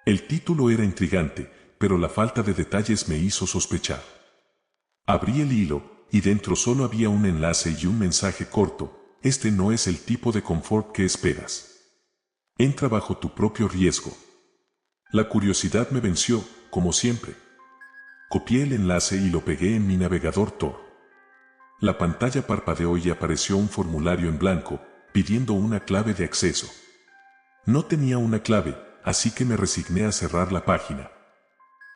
El título era intrigante, pero la falta de detalles me hizo sospechar. Abrí el hilo, y dentro solo había un enlace y un mensaje corto: este no es el tipo de confort que esperas. Entra bajo tu propio riesgo. La curiosidad me venció, como siempre. Copié el enlace y lo pegué en mi navegador Tor. La pantalla parpadeó y apareció un formulario en blanco, pidiendo una clave de acceso. No tenía una clave, así que me resigné a cerrar la página.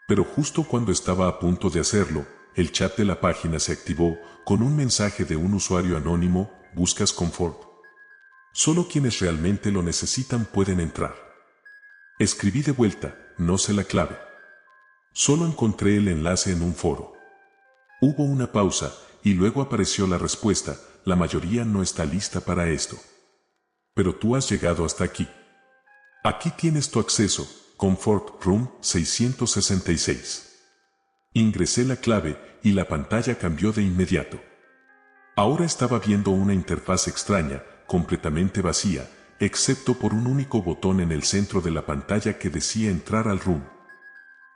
Pero justo cuando estaba a punto de hacerlo, el chat de la página se activó, con un mensaje de un usuario anónimo: ¿buscas confort? Solo quienes realmente lo necesitan pueden entrar. Escribí de vuelta: no sé la clave. Solo encontré el enlace en un foro. Hubo una pausa, y luego apareció la respuesta: la mayoría no está lista para esto. Pero tú has llegado hasta aquí. Aquí tienes tu acceso, Comfort Room 666. Ingresé la clave, y la pantalla cambió de inmediato. Ahora estaba viendo una interfaz extraña, completamente vacía, excepto por un único botón en el centro de la pantalla que decía entrar al room.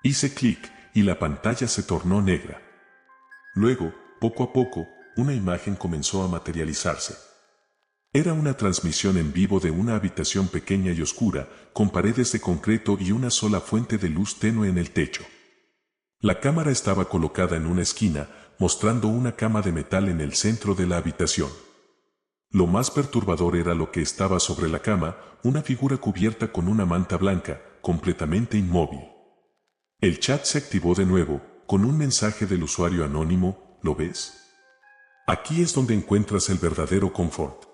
Hice clic, y la pantalla se tornó negra. Luego, poco a poco, una imagen comenzó a materializarse. Era una transmisión en vivo de una habitación pequeña y oscura, con paredes de concreto y una sola fuente de luz tenue en el techo. La cámara estaba colocada en una esquina, mostrando una cama de metal en el centro de la habitación. Lo más perturbador era lo que estaba sobre la cama: una figura cubierta con una manta blanca, completamente inmóvil. El chat se activó de nuevo, con un mensaje del usuario anónimo: ¿lo ves? Aquí es donde encuentras el verdadero confort.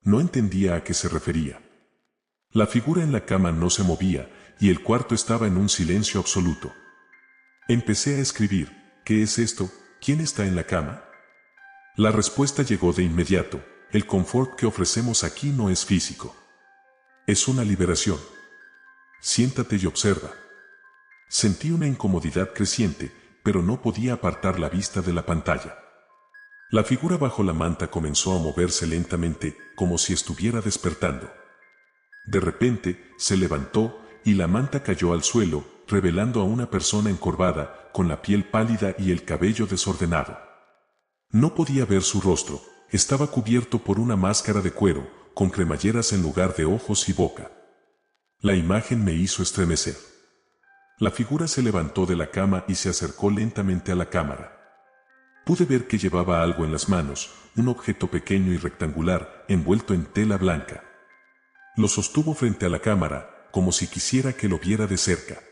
No entendía a qué se refería. La figura en la cama no se movía, y el cuarto estaba en un silencio absoluto. Empecé a escribir: ¿qué es esto? ¿Quién está en la cama? La respuesta llegó de inmediato: el confort que ofrecemos aquí no es físico. Es una liberación. Siéntate y observa. Sentí una incomodidad creciente, pero no podía apartar la vista de la pantalla. La figura bajo la manta comenzó a moverse lentamente, como si estuviera despertando. De repente, se levantó, y la manta cayó al suelo, revelando a una persona encorvada, con la piel pálida y el cabello desordenado. No podía ver su rostro, estaba cubierto por una máscara de cuero, con cremalleras en lugar de ojos y boca. La imagen me hizo estremecer. La figura se levantó de la cama y se acercó lentamente a la cámara. Pude ver que llevaba algo en las manos, un objeto pequeño y rectangular, envuelto en tela blanca. Lo sostuvo frente a la cámara, como si quisiera que lo viera de cerca.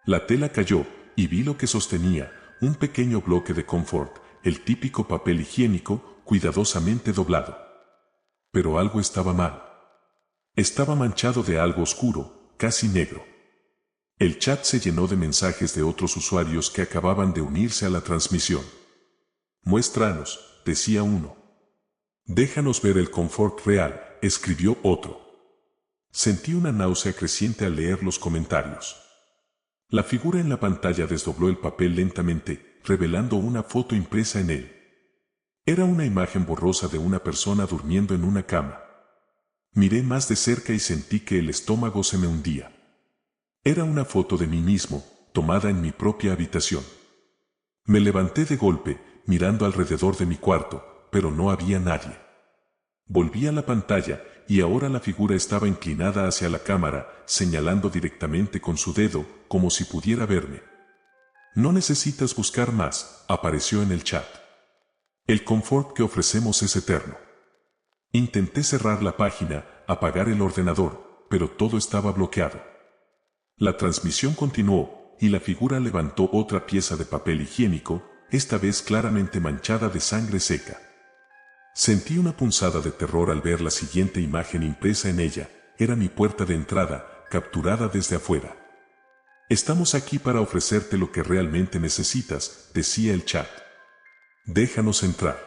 La tela cayó, y vi lo que sostenía: un pequeño bloque de confort, el típico papel higiénico, cuidadosamente doblado. Pero algo estaba mal. Estaba manchado de algo oscuro, casi negro. El chat se llenó de mensajes de otros usuarios que acababan de unirse a la transmisión. Muéstranos, decía uno. Déjanos ver el confort real, escribió otro. Sentí una náusea creciente al leer los comentarios. La figura en la pantalla desdobló el papel lentamente, revelando una foto impresa en él. Era una imagen borrosa de una persona durmiendo en una cama. Miré más de cerca y sentí que el estómago se me hundía. Era una foto de mí mismo, tomada en mi propia habitación. Me levanté de golpe, mirando alrededor de mi cuarto, pero no había nadie. Volví a la pantalla, y ahora la figura estaba inclinada hacia la cámara, señalando directamente con su dedo, como si pudiera verme. No necesitas buscar más, apareció en el chat. El confort que ofrecemos es eterno. Intenté cerrar la página, apagar el ordenador, pero todo estaba bloqueado. La transmisión continuó, y la figura levantó otra pieza de papel higiénico, esta vez claramente manchada de sangre seca. Sentí una punzada de terror al ver la siguiente imagen impresa en ella. Era mi puerta de entrada, capturada desde afuera. Estamos aquí para ofrecerte lo que realmente necesitas, decía el chat. Déjanos entrar.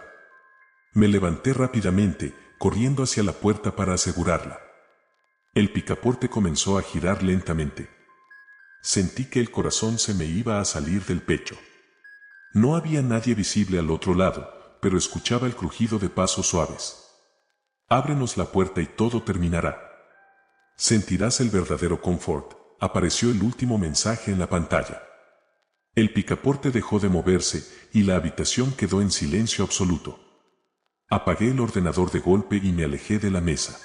Me levanté rápidamente, corriendo hacia la puerta para asegurarla. El picaporte comenzó a girar lentamente. Sentí que el corazón se me iba a salir del pecho. No había nadie visible al otro lado, pero escuchaba el crujido de pasos suaves. Ábrenos la puerta y todo terminará. Sentirás el verdadero confort, apareció el último mensaje en la pantalla. El picaporte dejó de moverse y la habitación quedó en silencio absoluto. Apagué el ordenador de golpe y me alejé de la mesa.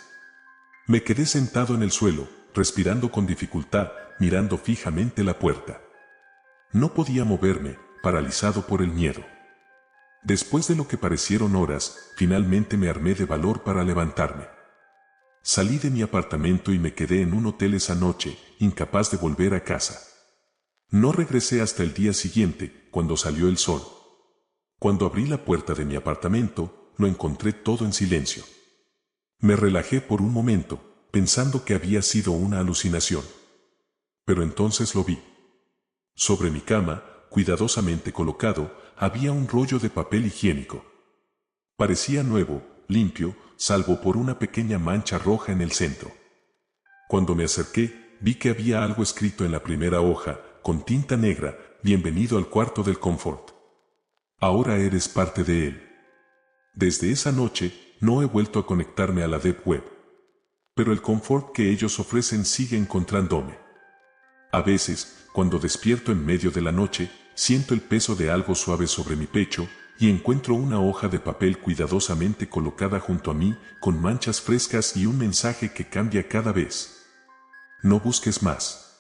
Me quedé sentado en el suelo, respirando con dificultad, mirando fijamente la puerta. No podía moverme, paralizado por el miedo. Después de lo que parecieron horas, finalmente me armé de valor para levantarme. Salí de mi apartamento y me quedé en un hotel esa noche, incapaz de volver a casa. No regresé hasta el día siguiente, cuando salió el sol. Cuando abrí la puerta de mi apartamento, lo encontré todo en silencio. Me relajé por un momento, pensando que había sido una alucinación. Pero entonces lo vi. Sobre mi cama, cuidadosamente colocado, había un rollo de papel higiénico. Parecía nuevo, limpio, salvo por una pequeña mancha roja en el centro. Cuando me acerqué, vi que había algo escrito en la primera hoja, con tinta negra: bienvenido al cuarto del confort. Ahora eres parte de él. Desde esa noche, no he vuelto a conectarme a la Deep Web. Pero el confort que ellos ofrecen sigue encontrándome. A veces, cuando despierto en medio de la noche, siento el peso de algo suave sobre mi pecho, y encuentro una hoja de papel cuidadosamente colocada junto a mí, con manchas frescas y un mensaje que cambia cada vez. No busques más.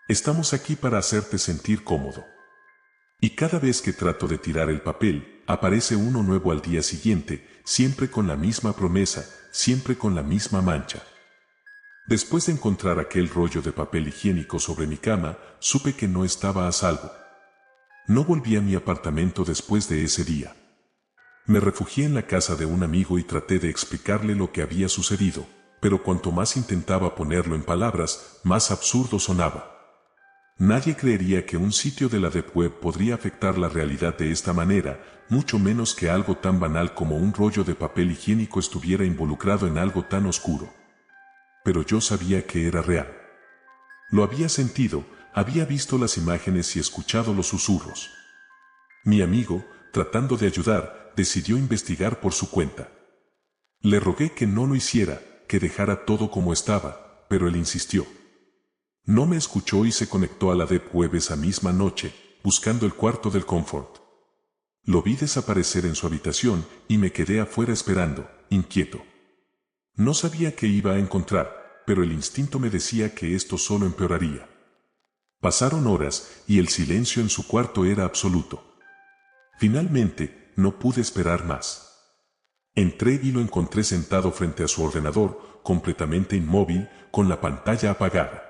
Estamos aquí para hacerte sentir cómodo. Y cada vez que trato de tirar el papel, aparece uno nuevo al día siguiente, siempre con la misma promesa, siempre con la misma mancha. Después de encontrar aquel rollo de papel higiénico sobre mi cama, supe que no estaba a salvo. No volví a mi apartamento después de ese día. Me refugié en la casa de un amigo y traté de explicarle lo que había sucedido, pero cuanto más intentaba ponerlo en palabras, más absurdo sonaba. Nadie creería que un sitio de la Deep Web podría afectar la realidad de esta manera, mucho menos que algo tan banal como un rollo de papel higiénico estuviera involucrado en algo tan oscuro. Pero yo sabía que era real. Lo había sentido, había visto las imágenes y escuchado los susurros. Mi amigo, tratando de ayudar, decidió investigar por su cuenta. Le rogué que no lo hiciera, que dejara todo como estaba, pero él insistió. No me escuchó y se conectó a la Deep Web esa misma noche, buscando el cuarto del confort. Lo vi desaparecer en su habitación y me quedé afuera esperando, inquieto. No sabía qué iba a encontrar, pero el instinto me decía que esto solo empeoraría. Pasaron horas y el silencio en su cuarto era absoluto. Finalmente, no pude esperar más. Entré y lo encontré sentado frente a su ordenador, completamente inmóvil, con la pantalla apagada.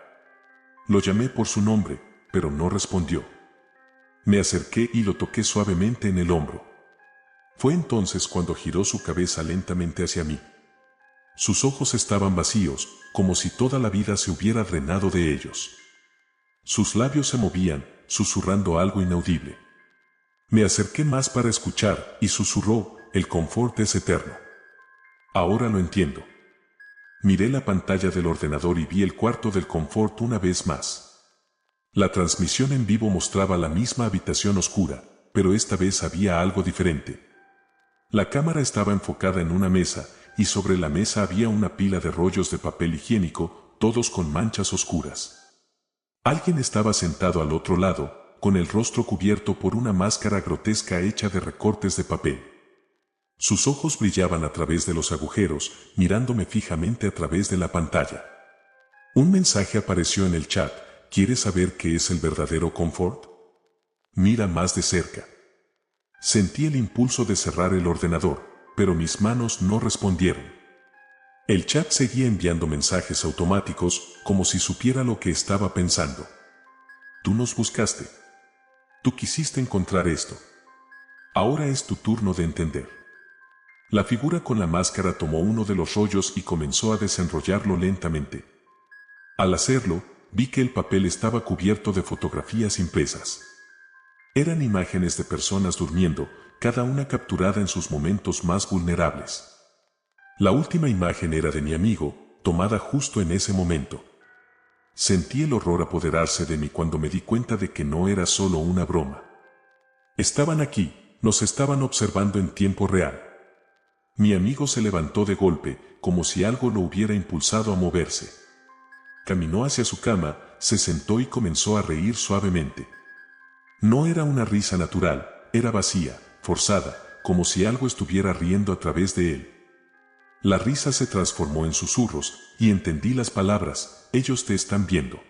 Lo llamé por su nombre, pero no respondió. Me acerqué y lo toqué suavemente en el hombro. Fue entonces cuando giró su cabeza lentamente hacia mí. Sus ojos estaban vacíos, como si toda la vida se hubiera drenado de ellos. Sus labios se movían, susurrando algo inaudible. Me acerqué más para escuchar, y susurró, el confort es eterno. Ahora lo entiendo. Miré la pantalla del ordenador y vi el cuarto del confort una vez más. La transmisión en vivo mostraba la misma habitación oscura, pero esta vez había algo diferente. La cámara estaba enfocada en una mesa, y sobre la mesa había una pila de rollos de papel higiénico, todos con manchas oscuras. Alguien estaba sentado al otro lado, con el rostro cubierto por una máscara grotesca hecha de recortes de papel. Sus ojos brillaban a través de los agujeros, mirándome fijamente a través de la pantalla. Un mensaje apareció en el chat: ¿quieres saber qué es el verdadero confort? Mira más de cerca. Sentí el impulso de cerrar el ordenador, pero mis manos no respondieron. El chat seguía enviando mensajes automáticos, como si supiera lo que estaba pensando. Tú nos buscaste. Tú quisiste encontrar esto. Ahora es tu turno de entender. La figura con la máscara tomó uno de los rollos y comenzó a desenrollarlo lentamente. Al hacerlo, vi que el papel estaba cubierto de fotografías impresas. Eran imágenes de personas durmiendo, cada una capturada en sus momentos más vulnerables. La última imagen era de mi amigo, tomada justo en ese momento. Sentí el horror apoderarse de mí cuando me di cuenta de que no era solo una broma. Estaban aquí, nos estaban observando en tiempo real. Mi amigo se levantó de golpe, como si algo lo hubiera impulsado a moverse. Caminó hacia su cama, se sentó y comenzó a reír suavemente. No era una risa natural, era vacía, forzada, como si algo estuviera riendo a través de él. La risa se transformó en susurros, y entendí las palabras: ellos te están viendo.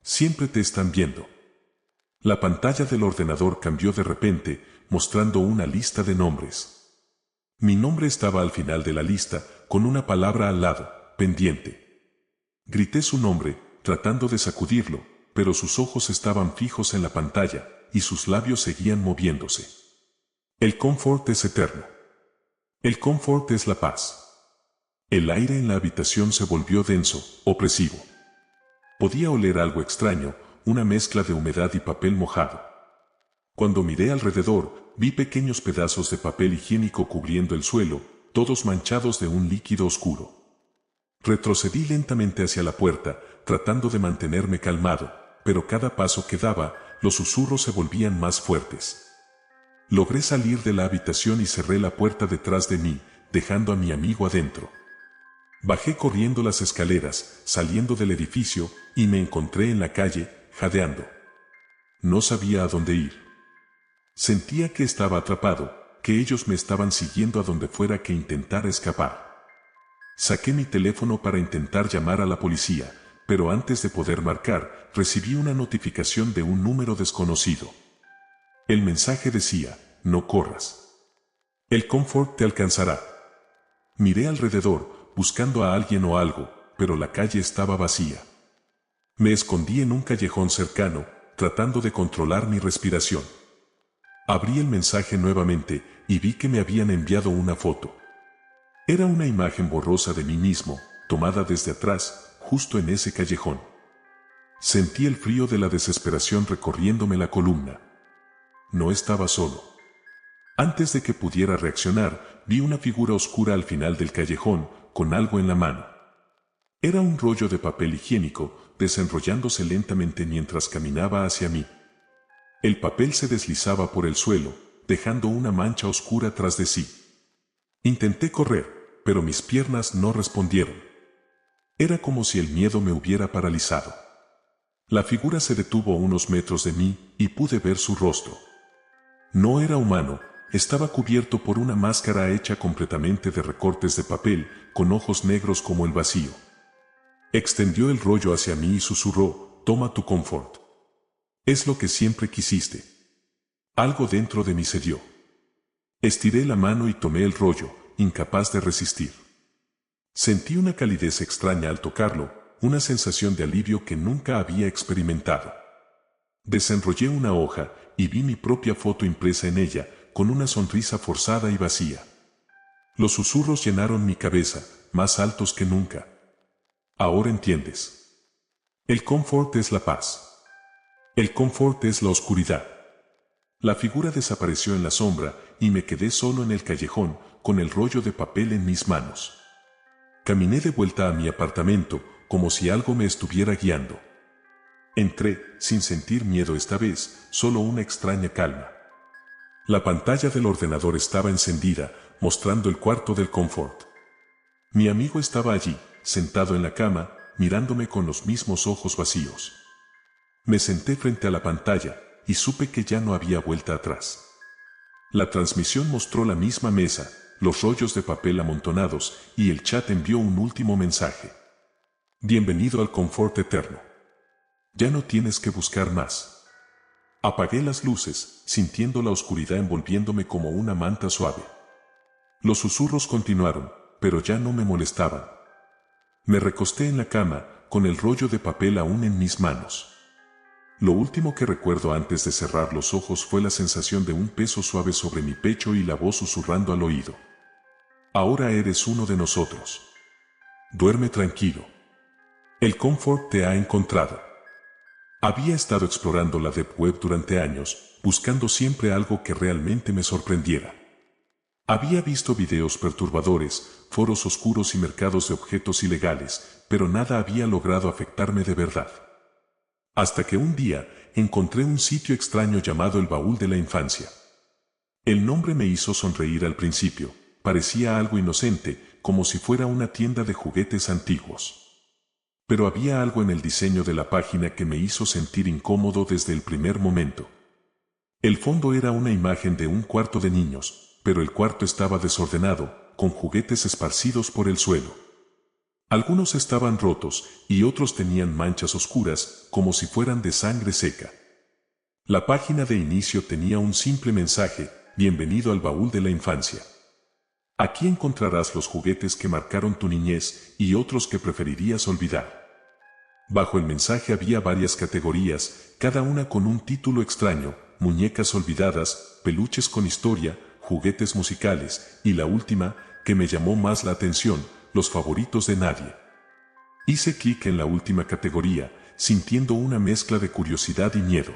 Siempre te están viendo. La pantalla del ordenador cambió de repente, mostrando una lista de nombres. Mi nombre estaba al final de la lista, con una palabra al lado: pendiente. Grité su nombre, tratando de sacudirlo, pero sus ojos estaban fijos en la pantalla, y sus labios seguían moviéndose. El confort es eterno. El confort es la paz. El aire en la habitación se volvió denso, opresivo. Podía oler algo extraño, una mezcla de humedad y papel mojado. Cuando miré alrededor, vi pequeños pedazos de papel higiénico cubriendo el suelo, todos manchados de un líquido oscuro. Retrocedí lentamente hacia la puerta, tratando de mantenerme calmado, pero cada paso que daba, los susurros se volvían más fuertes. Logré salir de la habitación y cerré la puerta detrás de mí, dejando a mi amigo adentro. Bajé corriendo las escaleras, saliendo del edificio, y me encontré en la calle, jadeando. No sabía a dónde ir. Sentía que estaba atrapado, que ellos me estaban siguiendo a donde fuera que intentara escapar. Saqué mi teléfono para intentar llamar a la policía, pero antes de poder marcar, recibí una notificación de un número desconocido. El mensaje decía: no corras. El confort te alcanzará. Miré alrededor, buscando a alguien o algo, pero la calle estaba vacía. Me escondí en un callejón cercano, tratando de controlar mi respiración. Abrí el mensaje nuevamente, y vi que me habían enviado una foto. Era una imagen borrosa de mí mismo, tomada desde atrás, justo en ese callejón. Sentí el frío de la desesperación recorriéndome la columna. No estaba solo. Antes de que pudiera reaccionar, vi una figura oscura al final del callejón, con algo en la mano. Era un rollo de papel higiénico, desenrollándose lentamente mientras caminaba hacia mí. El papel se deslizaba por el suelo, dejando una mancha oscura tras de sí. Intenté correr, pero mis piernas no respondieron. Era como si el miedo me hubiera paralizado. La figura se detuvo a unos metros de mí, y pude ver su rostro. No era humano, estaba cubierto por una máscara hecha completamente de recortes de papel, con ojos negros como el vacío. Extendió el rollo hacia mí y susurró: toma tu confort. Es lo que siempre quisiste. Algo dentro de mí cedió. Estiré la mano y tomé el rollo, incapaz de resistir. Sentí una calidez extraña al tocarlo, una sensación de alivio que nunca había experimentado. Desenrollé una hoja, y vi mi propia foto impresa en ella, con una sonrisa forzada y vacía. Los susurros llenaron mi cabeza, más altos que nunca. Ahora entiendes. El confort es la paz. El confort es la oscuridad. La figura desapareció en la sombra y me quedé solo en el callejón, con el rollo de papel en mis manos. Caminé de vuelta a mi apartamento, como si algo me estuviera guiando. Entré, sin sentir miedo esta vez, solo una extraña calma. La pantalla del ordenador estaba encendida, mostrando el cuarto del confort. Mi amigo estaba allí, sentado en la cama, mirándome con los mismos ojos vacíos. Me senté frente a la pantalla, y supe que ya no había vuelta atrás. La transmisión mostró la misma mesa, los rollos de papel amontonados, y el chat envió un último mensaje. Bienvenido al confort eterno. Ya no tienes que buscar más. Apagué las luces, sintiendo la oscuridad envolviéndome como una manta suave. Los susurros continuaron, pero ya no me molestaban. Me recosté en la cama, con el rollo de papel aún en mis manos. Lo último que recuerdo antes de cerrar los ojos fue la sensación de un peso suave sobre mi pecho y la voz susurrando al oído. Ahora eres uno de nosotros. Duerme tranquilo. El confort te ha encontrado. Había estado explorando la Deep Web durante años, buscando siempre algo que realmente me sorprendiera. Había visto videos perturbadores, foros oscuros y mercados de objetos ilegales, pero nada había logrado afectarme de verdad. Hasta que un día encontré un sitio extraño llamado el Baúl de la Infancia. El nombre me hizo sonreír al principio, parecía algo inocente, como si fuera una tienda de juguetes antiguos. Pero había algo en el diseño de la página que me hizo sentir incómodo desde el primer momento. El fondo era una imagen de un cuarto de niños, pero el cuarto estaba desordenado, con juguetes esparcidos por el suelo. Algunos estaban rotos y otros tenían manchas oscuras, como si fueran de sangre seca. La página de inicio tenía un simple mensaje: bienvenido al baúl de la infancia. Aquí encontrarás los juguetes que marcaron tu niñez y otros que preferirías olvidar. Bajo el mensaje había varias categorías, cada una con un título extraño: muñecas olvidadas, peluches con historia, juguetes musicales, y la última, que me llamó más la atención, los favoritos de nadie. Hice clic en la última categoría, sintiendo una mezcla de curiosidad y miedo.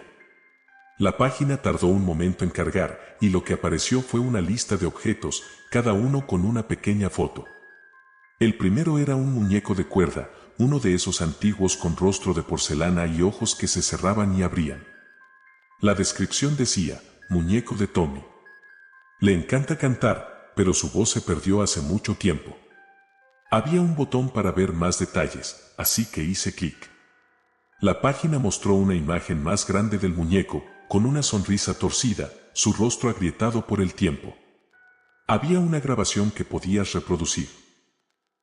La página tardó un momento en cargar, y lo que apareció fue una lista de objetos, cada uno con una pequeña foto. El primero era un muñeco de cuerda, uno de esos antiguos con rostro de porcelana y ojos que se cerraban y abrían. La descripción decía: muñeco de Tommy. Le encanta cantar, pero su voz se perdió hace mucho tiempo. Había un botón para ver más detalles, así que hice clic. La página mostró una imagen más grande del muñeco, con una sonrisa torcida, su rostro agrietado por el tiempo. Había una grabación que podías reproducir.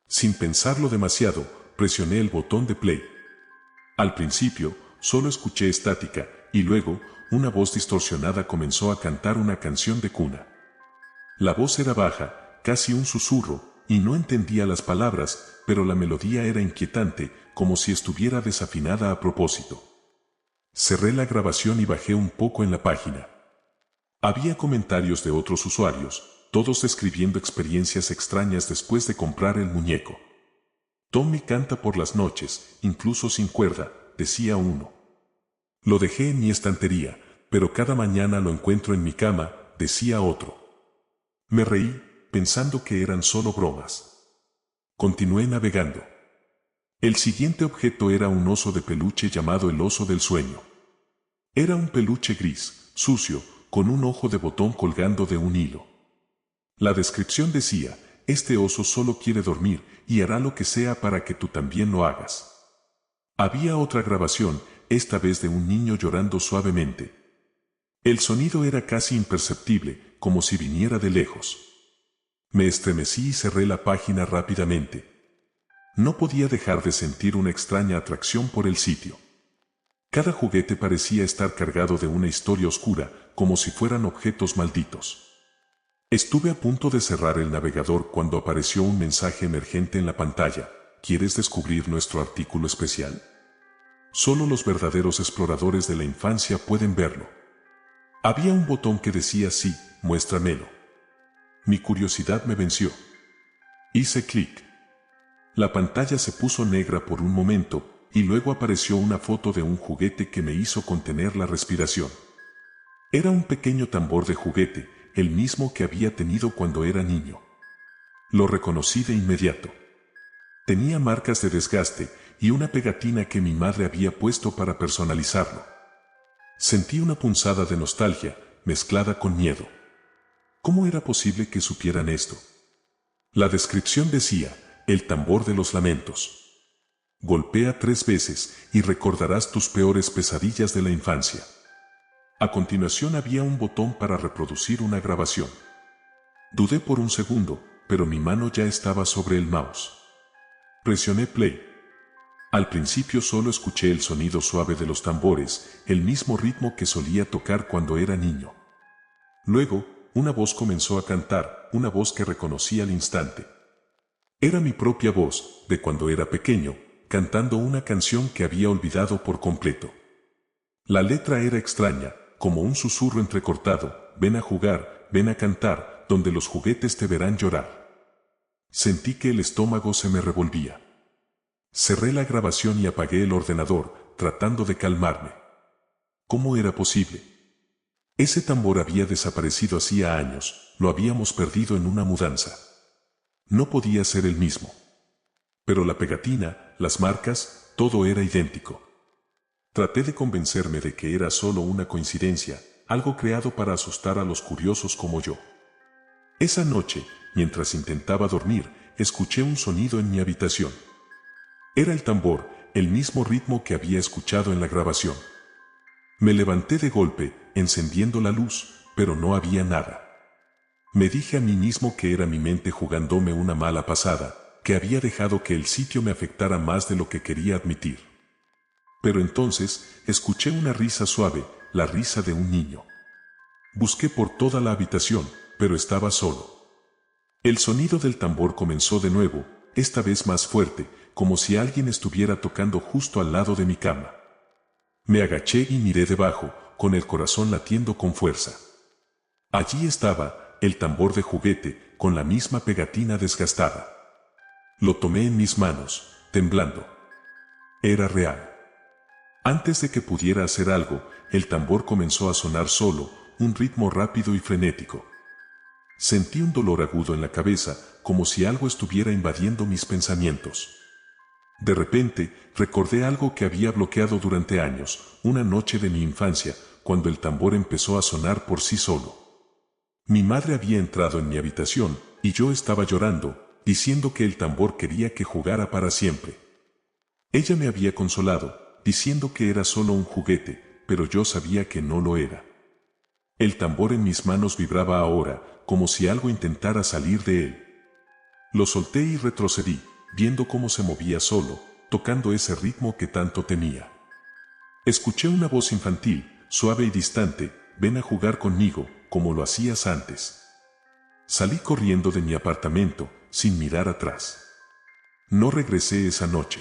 Sin pensarlo demasiado, presioné el botón de play. Al principio, solo escuché estática, y luego, una voz distorsionada comenzó a cantar una canción de cuna. La voz era baja, casi un susurro, y no entendía las palabras, pero la melodía era inquietante, como si estuviera desafinada a propósito. Cerré la grabación y bajé un poco en la página. Había comentarios de otros usuarios, todos describiendo experiencias extrañas después de comprar el muñeco. Tommy canta por las noches, incluso sin cuerda, decía uno. Lo dejé en mi estantería, pero cada mañana lo encuentro en mi cama, decía otro. Me reí, pensando que eran solo bromas. Continué navegando. El siguiente objeto era un oso de peluche llamado el oso del sueño. Era un peluche gris, sucio, con un ojo de botón colgando de un hilo. La descripción decía: este oso solo quiere dormir y hará lo que sea para que tú también lo hagas. Había otra grabación, esta vez de un niño llorando suavemente. El sonido era casi imperceptible, como si viniera de lejos. Me estremecí y cerré la página rápidamente. No podía dejar de sentir una extraña atracción por el sitio. Cada juguete parecía estar cargado de una historia oscura, como si fueran objetos malditos. Estuve a punto de cerrar el navegador cuando apareció un mensaje emergente en la pantalla: ¿quieres descubrir nuestro artículo especial? Solo los verdaderos exploradores de la infancia pueden verlo. Había un botón que decía sí, muéstramelo. Mi curiosidad me venció. Hice clic. La pantalla se puso negra por un momento, y luego apareció una foto de un juguete que me hizo contener la respiración. Era un pequeño tambor de juguete, el mismo que había tenido cuando era niño. Lo reconocí de inmediato. Tenía marcas de desgaste y una pegatina que mi madre había puesto para personalizarlo. Sentí una punzada de nostalgia, mezclada con miedo. ¿Cómo era posible que supieran esto? La descripción decía, el tambor de los lamentos. Golpea 3 veces y recordarás tus peores pesadillas de la infancia. A continuación había un botón para reproducir una grabación. Dudé por un segundo, pero mi mano ya estaba sobre el mouse. Presioné play. Al principio solo escuché el sonido suave de los tambores, el mismo ritmo que solía tocar cuando era niño. Luego, una voz comenzó a cantar, una voz que reconocí al instante. Era mi propia voz, de cuando era pequeño, cantando una canción que había olvidado por completo. La letra era extraña, como un susurro entrecortado, ven a jugar, ven a cantar, donde los juguetes te verán llorar. Sentí que el estómago se me revolvía. Cerré la grabación y apagué el ordenador, tratando de calmarme. ¿Cómo era posible? Ese tambor había desaparecido hacía años, lo habíamos perdido en una mudanza. No podía ser el mismo. Pero la pegatina, las marcas, todo era idéntico. Traté de convencerme de que era solo una coincidencia, algo creado para asustar a los curiosos como yo. Esa noche, mientras intentaba dormir, escuché un sonido en mi habitación. Era el tambor, el mismo ritmo que había escuchado en la grabación. Me levanté de golpe, encendiendo la luz, pero no había nada. Me dije a mí mismo que era mi mente jugándome una mala pasada, que había dejado que el sitio me afectara más de lo que quería admitir. Pero entonces, escuché una risa suave, la risa de un niño. Busqué por toda la habitación, pero estaba solo. El sonido del tambor comenzó de nuevo, esta vez más fuerte, como si alguien estuviera tocando justo al lado de mi cama. Me agaché y miré debajo, con el corazón latiendo con fuerza. Allí estaba, el tambor de juguete, con la misma pegatina desgastada. Lo tomé en mis manos, temblando. Era real. Antes de que pudiera hacer algo, el tambor comenzó a sonar solo, un ritmo rápido y frenético. Sentí un dolor agudo en la cabeza, como si algo estuviera invadiendo mis pensamientos. De repente, recordé algo que había bloqueado durante años, una noche de mi infancia, cuando el tambor empezó a sonar por sí solo. Mi madre había entrado en mi habitación, y yo estaba llorando, diciendo que el tambor quería que jugara para siempre. Ella me había consolado, diciendo que era solo un juguete, pero yo sabía que no lo era. El tambor en mis manos vibraba ahora, como si algo intentara salir de él. Lo solté y retrocedí, viendo cómo se movía solo, tocando ese ritmo que tanto temía. Escuché una voz infantil, suave y distante, ven a jugar conmigo, como lo hacías antes. Salí corriendo de mi apartamento, sin mirar atrás. No regresé esa noche.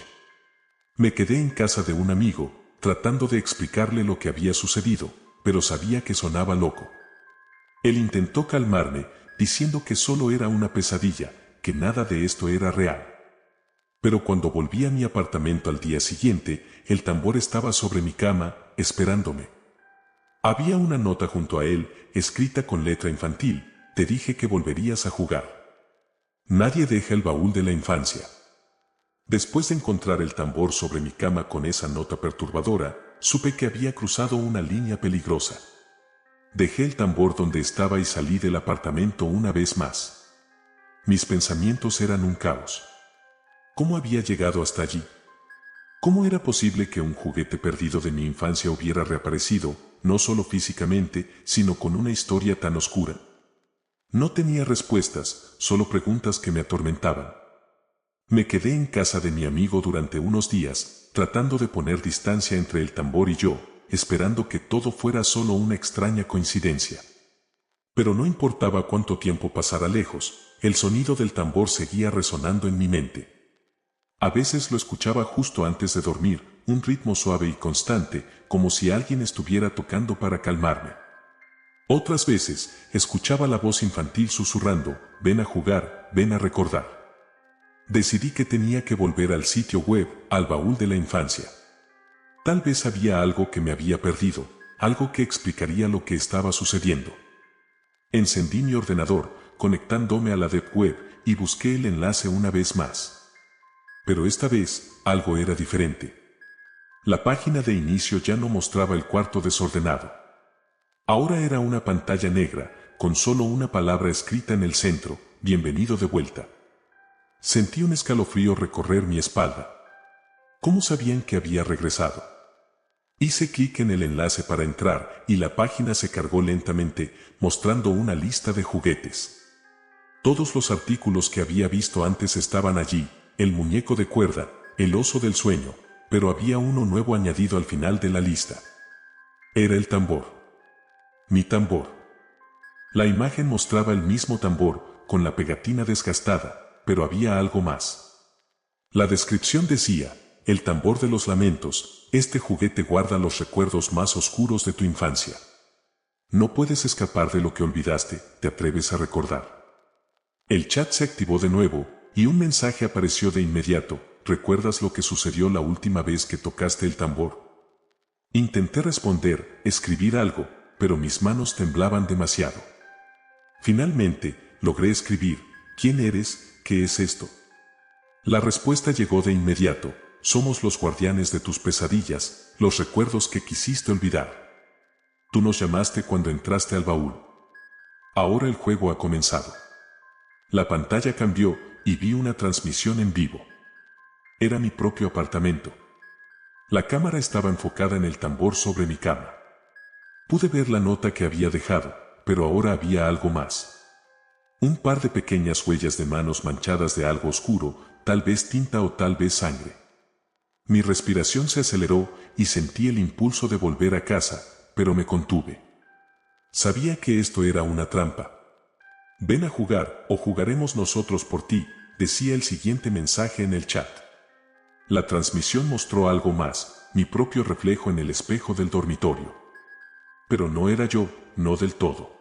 Me quedé en casa de un amigo, tratando de explicarle lo que había sucedido, pero sabía que sonaba loco. Él intentó calmarme, diciendo que solo era una pesadilla, que nada de esto era real. Pero cuando volví a mi apartamento al día siguiente, el tambor estaba sobre mi cama, esperándome. Había una nota junto a él, escrita con letra infantil, te dije que volverías a jugar. Nadie deja el baúl de la infancia. Después de encontrar el tambor sobre mi cama con esa nota perturbadora, supe que había cruzado una línea peligrosa. Dejé el tambor donde estaba y salí del apartamento una vez más. Mis pensamientos eran un caos. ¿Cómo había llegado hasta allí? ¿Cómo era posible que un juguete perdido de mi infancia hubiera reaparecido, no solo físicamente, sino con una historia tan oscura? No tenía respuestas, solo preguntas que me atormentaban. Me quedé en casa de mi amigo durante unos días, tratando de poner distancia entre el tambor y yo, esperando que todo fuera solo una extraña coincidencia. Pero no importaba cuánto tiempo pasara lejos, el sonido del tambor seguía resonando en mi mente. A veces lo escuchaba justo antes de dormir, un ritmo suave y constante, como si alguien estuviera tocando para calmarme. Otras veces, escuchaba la voz infantil susurrando, ven a jugar, ven a recordar. Decidí que tenía que volver al sitio web, al baúl de la infancia. Tal vez había algo que me había perdido, algo que explicaría lo que estaba sucediendo. Encendí mi ordenador, conectándome a la Deep Web, y busqué el enlace una vez más. Pero esta vez, algo era diferente. La página de inicio ya no mostraba el cuarto desordenado. Ahora era una pantalla negra, con solo una palabra escrita en el centro, bienvenido de vuelta. Sentí un escalofrío recorrer mi espalda. ¿Cómo sabían que había regresado? Hice clic en el enlace para entrar y la página se cargó lentamente, mostrando una lista de juguetes. Todos los artículos que había visto antes estaban allí, el muñeco de cuerda, el oso del sueño, pero había uno nuevo añadido al final de la lista. Era el tambor. Mi tambor. La imagen mostraba el mismo tambor, con la pegatina desgastada, pero había algo más. La descripción decía, el tambor de los lamentos, este juguete guarda los recuerdos más oscuros de tu infancia. No puedes escapar de lo que olvidaste, ¿te atreves a recordar? El chat se activó de nuevo, y un mensaje apareció de inmediato, ¿recuerdas lo que sucedió la última vez que tocaste el tambor? Intenté responder, escribir algo, pero mis manos temblaban demasiado. Finalmente, logré escribir, ¿quién eres? ¿Qué es esto? La respuesta llegó de inmediato, somos los guardianes de tus pesadillas, los recuerdos que quisiste olvidar. Tú nos llamaste cuando entraste al baúl. Ahora el juego ha comenzado. La pantalla cambió y vi una transmisión en vivo. Era mi propio apartamento. La cámara estaba enfocada en el tambor sobre mi cama. Pude ver la nota que había dejado, pero ahora había algo más. Un par de pequeñas huellas de manos manchadas de algo oscuro, tal vez tinta o tal vez sangre. Mi respiración se aceleró y sentí el impulso de volver a casa, pero me contuve. Sabía que esto era una trampa. Ven a jugar o jugaremos nosotros por ti, decía el siguiente mensaje en el chat. La transmisión mostró algo más, mi propio reflejo en el espejo del dormitorio. Pero no era yo, no del todo.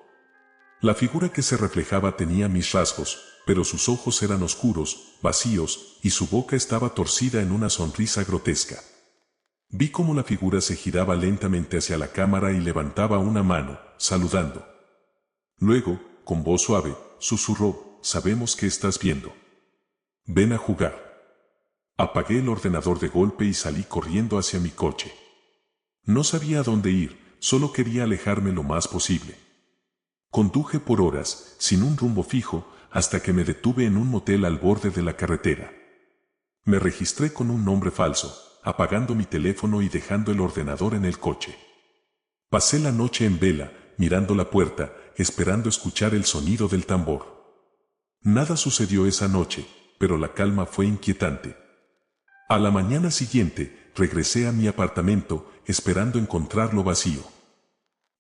La figura que se reflejaba tenía mis rasgos, pero sus ojos eran oscuros, vacíos, y su boca estaba torcida en una sonrisa grotesca. Vi cómo la figura se giraba lentamente hacia la cámara y levantaba una mano, saludando. Luego, con voz suave, susurró, sabemos que estás viendo. Ven a jugar. Apagué el ordenador de golpe y salí corriendo hacia mi coche. No sabía a dónde ir, solo quería alejarme lo más posible. Conduje por horas, sin un rumbo fijo, hasta que me detuve en un motel al borde de la carretera. Me registré con un nombre falso, apagando mi teléfono y dejando el ordenador en el coche. Pasé la noche en vela, mirando la puerta, esperando escuchar el sonido del tambor. Nada sucedió esa noche, pero la calma fue inquietante. A la mañana siguiente, regresé a mi apartamento, esperando encontrarlo vacío.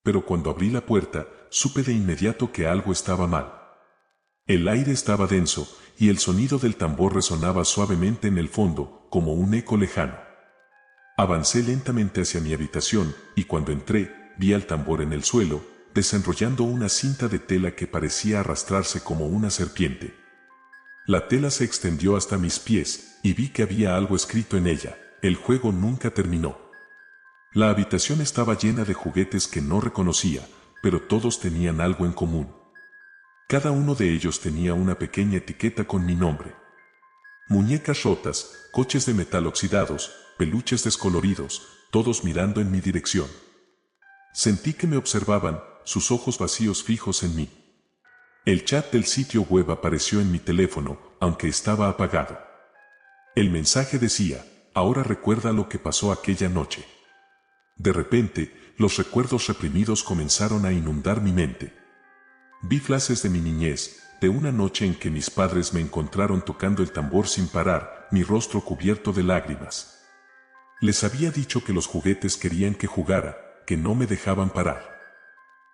Pero cuando abrí la puerta, supe de inmediato que algo estaba mal. El aire estaba denso, y el sonido del tambor resonaba suavemente en el fondo, como un eco lejano. Avancé lentamente hacia mi habitación, y cuando entré, vi al tambor en el suelo, desenrollando una cinta de tela que parecía arrastrarse como una serpiente. La tela se extendió hasta mis pies, y vi que había algo escrito en ella, el juego nunca terminó. La habitación estaba llena de juguetes que no reconocía, pero todos tenían algo en común. Cada uno de ellos tenía una pequeña etiqueta con mi nombre. Muñecas rotas, coches de metal oxidados, peluches descoloridos, todos mirando en mi dirección. Sentí que me observaban, sus ojos vacíos fijos en mí. El chat del sitio web apareció en mi teléfono, aunque estaba apagado. El mensaje decía, ahora recuerda lo que pasó aquella noche. De repente, los recuerdos reprimidos comenzaron a inundar mi mente. Vi flashes de mi niñez, de una noche en que mis padres me encontraron tocando el tambor sin parar, mi rostro cubierto de lágrimas. Les había dicho que los juguetes querían que jugara, que no me dejaban parar.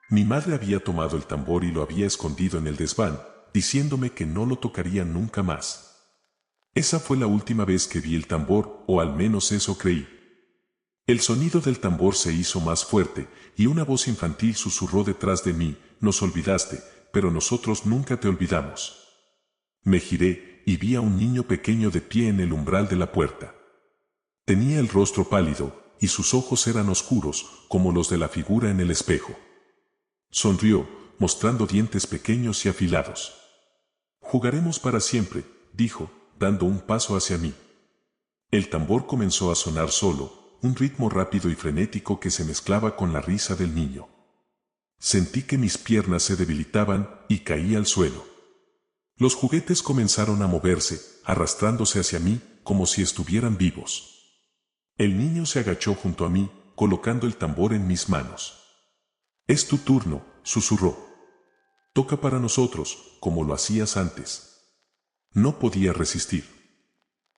Mi madre había tomado el tambor y lo había escondido en el desván, diciéndome que no lo tocaría nunca más. Esa fue la última vez que vi el tambor, o al menos eso creí. El sonido del tambor se hizo más fuerte, y una voz infantil susurró detrás de mí: nos olvidaste, pero nosotros nunca te olvidamos. Me giré, y vi a un niño pequeño de pie en el umbral de la puerta. Tenía el rostro pálido, y sus ojos eran oscuros, como los de la figura en el espejo. Sonrió, mostrando dientes pequeños y afilados. Jugaremos para siempre, dijo, dando un paso hacia mí. El tambor comenzó a sonar solo, un ritmo rápido y frenético que se mezclaba con la risa del niño. Sentí que mis piernas se debilitaban y caí al suelo. Los juguetes comenzaron a moverse, arrastrándose hacia mí, como si estuvieran vivos. El niño se agachó junto a mí, colocando el tambor en mis manos. «Es tu turno», susurró. «Toca para nosotros, como lo hacías antes». No podía resistir.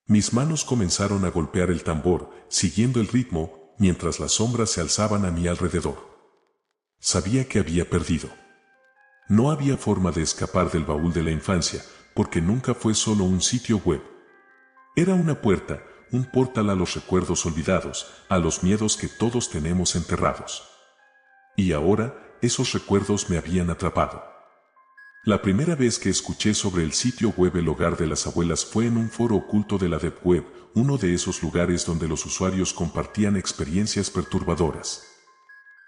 Mis manos comenzaron a golpear el tambor, siguiendo el ritmo, mientras las sombras se alzaban a mi alrededor. Sabía que había perdido. No había forma de escapar del baúl de la infancia, porque nunca fue solo un sitio web. Era una puerta, un portal a los recuerdos olvidados, a los miedos que todos tenemos enterrados. Y ahora, esos recuerdos me habían atrapado. La primera vez que escuché sobre el sitio web El Hogar de las Abuelas fue en un foro oculto de la Deep Web, uno de esos lugares donde los usuarios compartían experiencias perturbadoras.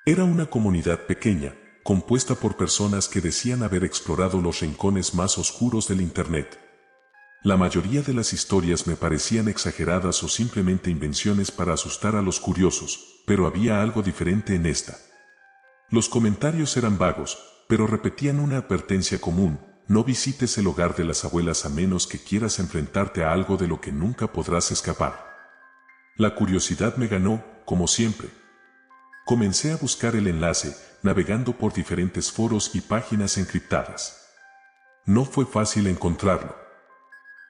Era una comunidad pequeña, compuesta por personas que decían haber explorado los rincones más oscuros del Internet. La mayoría de las historias me parecían exageradas o simplemente invenciones para asustar a los curiosos, pero había algo diferente en esta. Los comentarios eran vagos, pero repetían una advertencia común: no visites el hogar de las abuelas a menos que quieras enfrentarte a algo de lo que nunca podrás escapar. La curiosidad me ganó, como siempre. Comencé a buscar el enlace, navegando por diferentes foros y páginas encriptadas. No fue fácil encontrarlo.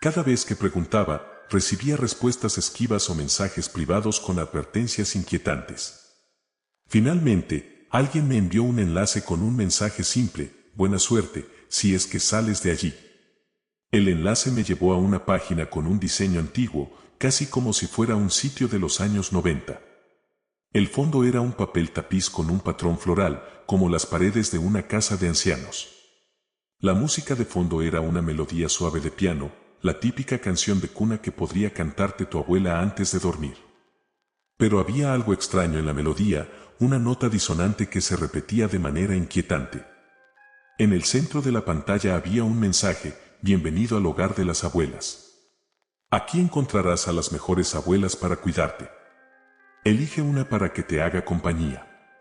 Cada vez que preguntaba, recibía respuestas esquivas o mensajes privados con advertencias inquietantes. Finalmente, alguien me envió un enlace con un mensaje simple: buena suerte, si es que sales de allí. El enlace me llevó a una página con un diseño antiguo, casi como si fuera un sitio de los años 90. El fondo era un papel tapiz con un patrón floral, como las paredes de una casa de ancianos. La música de fondo era una melodía suave de piano, la típica canción de cuna que podría cantarte tu abuela antes de dormir. Pero había algo extraño en la melodía, una nota disonante que se repetía de manera inquietante. En el centro de la pantalla había un mensaje: bienvenido al hogar de las abuelas. Aquí encontrarás a las mejores abuelas para cuidarte. Elige una para que te haga compañía.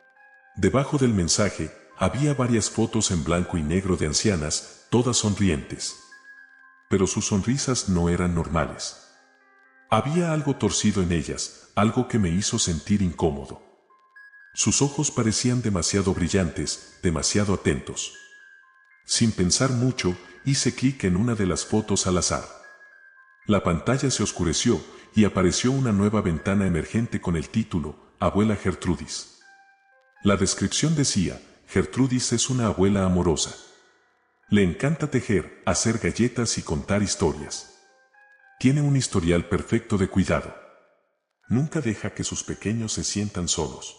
Debajo del mensaje, había varias fotos en blanco y negro de ancianas, todas sonrientes. Pero sus sonrisas no eran normales. Había algo torcido en ellas, algo que me hizo sentir incómodo. Sus ojos parecían demasiado brillantes, demasiado atentos. Sin pensar mucho, hice clic en una de las fotos al azar. La pantalla se oscureció, y apareció una nueva ventana emergente con el título: Abuela Gertrudis. La descripción decía: Gertrudis es una abuela amorosa. Le encanta tejer, hacer galletas y contar historias. Tiene un historial perfecto de cuidado. Nunca deja que sus pequeños se sientan solos.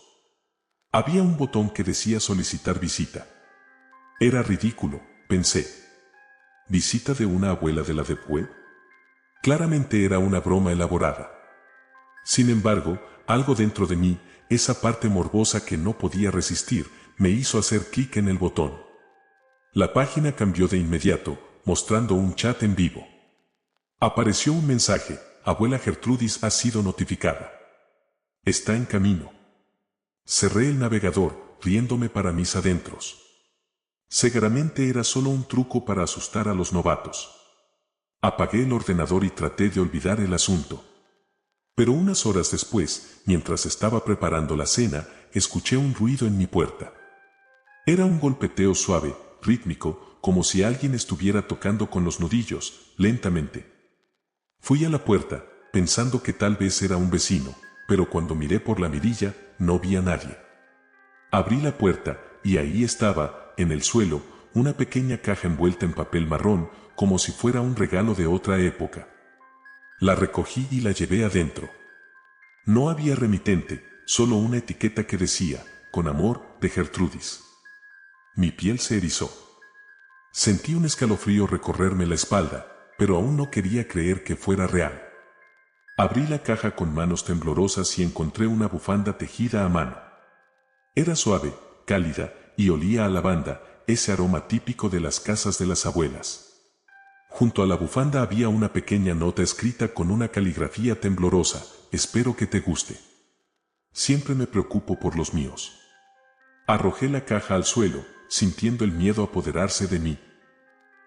Había un botón que decía solicitar visita. Era ridículo, pensé. ¿Visita de una abuela de la Deep Web? Claramente era una broma elaborada. Sin embargo, algo dentro de mí, esa parte morbosa que no podía resistir, me hizo hacer clic en el botón. La página cambió de inmediato, mostrando un chat en vivo. Apareció un mensaje: Abuela Gertrudis ha sido notificada. Está en camino. Cerré el navegador, riéndome para mis adentros. Seguramente era solo un truco para asustar a los novatos. Apagué el ordenador y traté de olvidar el asunto. Pero unas horas después, mientras estaba preparando la cena, escuché un ruido en mi puerta. Era un golpeteo suave, rítmico, como si alguien estuviera tocando con los nudillos, lentamente. Fui a la puerta, pensando que tal vez era un vecino, pero cuando miré por la mirilla, no vi a nadie. Abrí la puerta, y ahí estaba, en el suelo, una pequeña caja envuelta en papel marrón, como si fuera un regalo de otra época. La recogí y la llevé adentro. No había remitente, solo una etiqueta que decía, con amor, de Gertrudis. Mi piel se erizó. Sentí un escalofrío recorrerme la espalda, pero aún no quería creer que fuera real. Abrí la caja con manos temblorosas y encontré una bufanda tejida a mano. Era suave, cálida, y olía a lavanda, ese aroma típico de las casas de las abuelas. Junto a la bufanda había una pequeña nota escrita con una caligrafía temblorosa: espero que te guste. Siempre me preocupo por los míos. Arrojé la caja al suelo, sintiendo el miedo apoderarse de mí.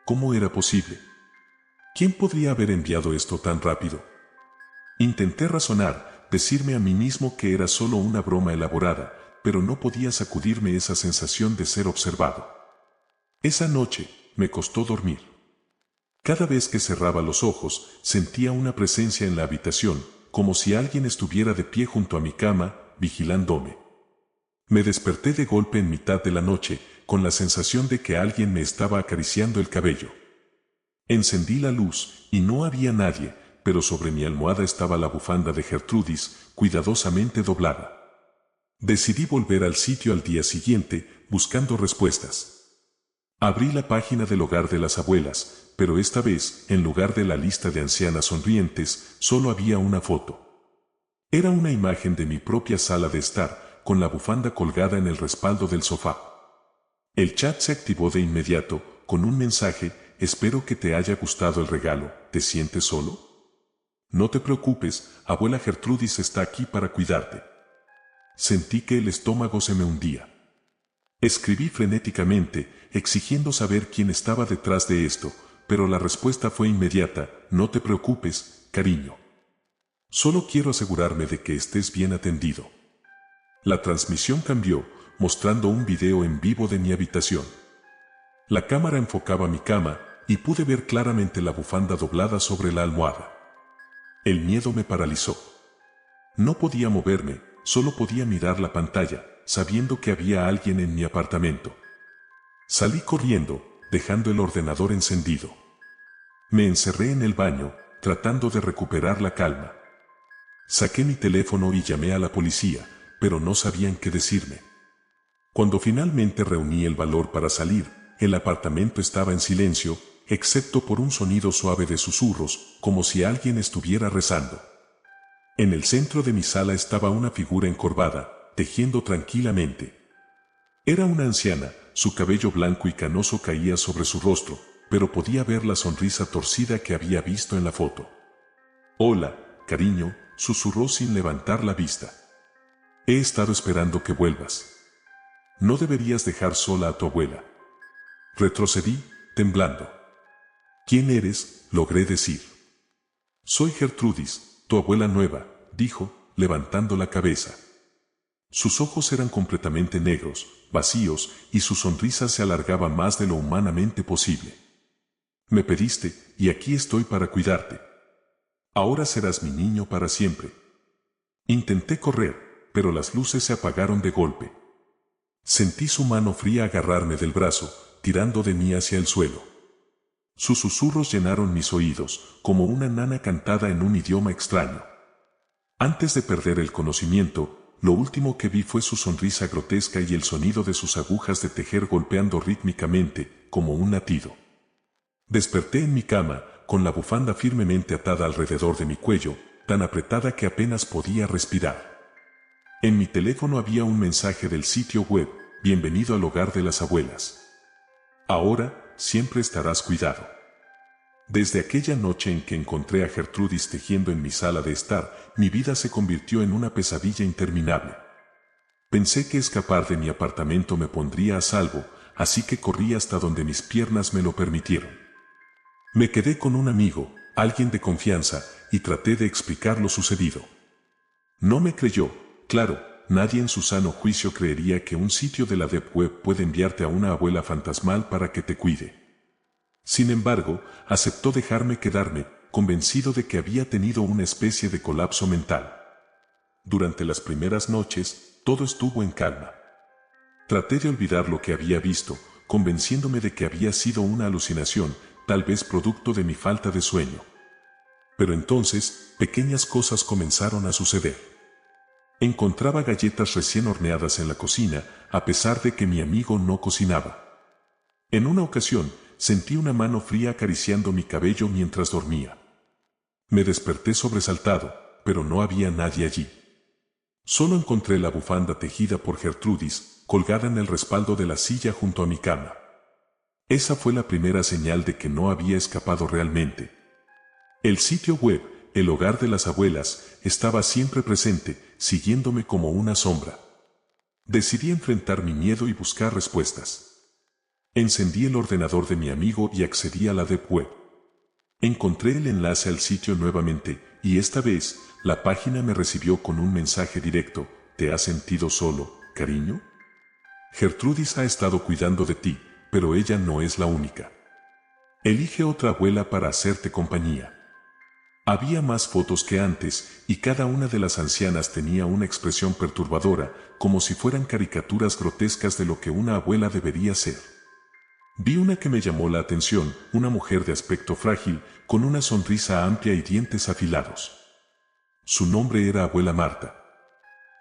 ¿Cómo era posible? ¿Quién podría haber enviado esto tan rápido? Intenté razonar, decirme a mí mismo que era solo una broma elaborada, pero no podía sacudirme esa sensación de ser observado. Esa noche, me costó dormir. Cada vez que cerraba los ojos, sentía una presencia en la habitación, como si alguien estuviera de pie junto a mi cama, vigilándome. Me desperté de golpe en mitad de la noche, con la sensación de que alguien me estaba acariciando el cabello. Encendí la luz, y no había nadie, pero sobre mi almohada estaba la bufanda de Gertrudis, cuidadosamente doblada. Decidí volver al sitio al día siguiente, buscando respuestas. Abrí la página del hogar de las abuelas, pero esta vez, en lugar de la lista de ancianas sonrientes, solo había una foto. Era una imagen de mi propia sala de estar, con la bufanda colgada en el respaldo del sofá. El chat se activó de inmediato, con un mensaje: espero que te haya gustado el regalo, ¿te sientes solo? No te preocupes, abuela Gertrudis está aquí para cuidarte. Sentí que el estómago se me hundía. Escribí frenéticamente, exigiendo saber quién estaba detrás de esto, pero la respuesta fue inmediata: no te preocupes, cariño. Solo quiero asegurarme de que estés bien atendido. La transmisión cambió, mostrando un video en vivo de mi habitación. La cámara enfocaba mi cama, y pude ver claramente la bufanda doblada sobre la almohada. El miedo me paralizó. No podía moverme, solo podía mirar la pantalla, sabiendo que había alguien en mi apartamento. Salí corriendo, dejando el ordenador encendido. Me encerré en el baño, tratando de recuperar la calma. Saqué mi teléfono y llamé a la policía, pero no sabían qué decirme. Cuando finalmente reuní el valor para salir, el apartamento estaba en silencio, excepto por un sonido suave de susurros, como si alguien estuviera rezando. En el centro de mi sala estaba una figura encorvada, tejiendo tranquilamente. Era una anciana, su cabello blanco y canoso caía sobre su rostro, pero podía ver la sonrisa torcida que había visto en la foto. Hola, cariño, susurró sin levantar la vista. He estado esperando que vuelvas. No deberías dejar sola a tu abuela. Retrocedí, temblando. ¿Quién eres?, logré decir. Soy Gertrudis, tu abuela nueva, dijo, levantando la cabeza. Sus ojos eran completamente negros, vacíos, y su sonrisa se alargaba más de lo humanamente posible. Me pediste, y aquí estoy para cuidarte. Ahora serás mi niño para siempre. Intenté correr, pero las luces se apagaron de golpe. Sentí su mano fría agarrarme del brazo, tirando de mí hacia el suelo. Sus susurros llenaron mis oídos, como una nana cantada en un idioma extraño. Antes de perder el conocimiento, lo último que vi fue su sonrisa grotesca y el sonido de sus agujas de tejer golpeando rítmicamente, como un latido. Desperté en mi cama, con la bufanda firmemente atada alrededor de mi cuello, tan apretada que apenas podía respirar. En mi teléfono había un mensaje del sitio web: bienvenido al hogar de las abuelas. Ahora, siempre estarás cuidado. Desde aquella noche en que encontré a Gertrudis tejiendo en mi sala de estar, mi vida se convirtió en una pesadilla interminable. Pensé que escapar de mi apartamento me pondría a salvo, así que corrí hasta donde mis piernas me lo permitieron. Me quedé con un amigo, alguien de confianza, y traté de explicar lo sucedido. No me creyó, claro, nadie en su sano juicio creería que un sitio de la Deep Web puede enviarte a una abuela fantasmal para que te cuide. Sin embargo, aceptó dejarme quedarme, convencido de que había tenido una especie de colapso mental. Durante las primeras noches, todo estuvo en calma. Traté de olvidar lo que había visto, convenciéndome de que había sido una alucinación, tal vez producto de mi falta de sueño. Pero entonces, pequeñas cosas comenzaron a suceder. Encontraba galletas recién horneadas en la cocina, a pesar de que mi amigo no cocinaba. En una ocasión, sentí una mano fría acariciando mi cabello mientras dormía. Me desperté sobresaltado, pero no había nadie allí. Solo encontré la bufanda tejida por Gertrudis, colgada en el respaldo de la silla junto a mi cama. Esa fue la primera señal de que no había escapado realmente. El sitio web, el hogar de las abuelas, estaba siempre presente, siguiéndome como una sombra. Decidí enfrentar mi miedo y buscar respuestas. Encendí el ordenador de mi amigo y accedí a la Deep Web. Encontré el enlace al sitio nuevamente, y esta vez, la página me recibió con un mensaje directo: ¿te has sentido solo, cariño? Gertrudis ha estado cuidando de ti, pero ella no es la única. Elige otra abuela para hacerte compañía. Había más fotos que antes, y cada una de las ancianas tenía una expresión perturbadora, como si fueran caricaturas grotescas de lo que una abuela debería ser. Vi una que me llamó la atención, una mujer de aspecto frágil, con una sonrisa amplia y dientes afilados. Su nombre era Abuela Marta.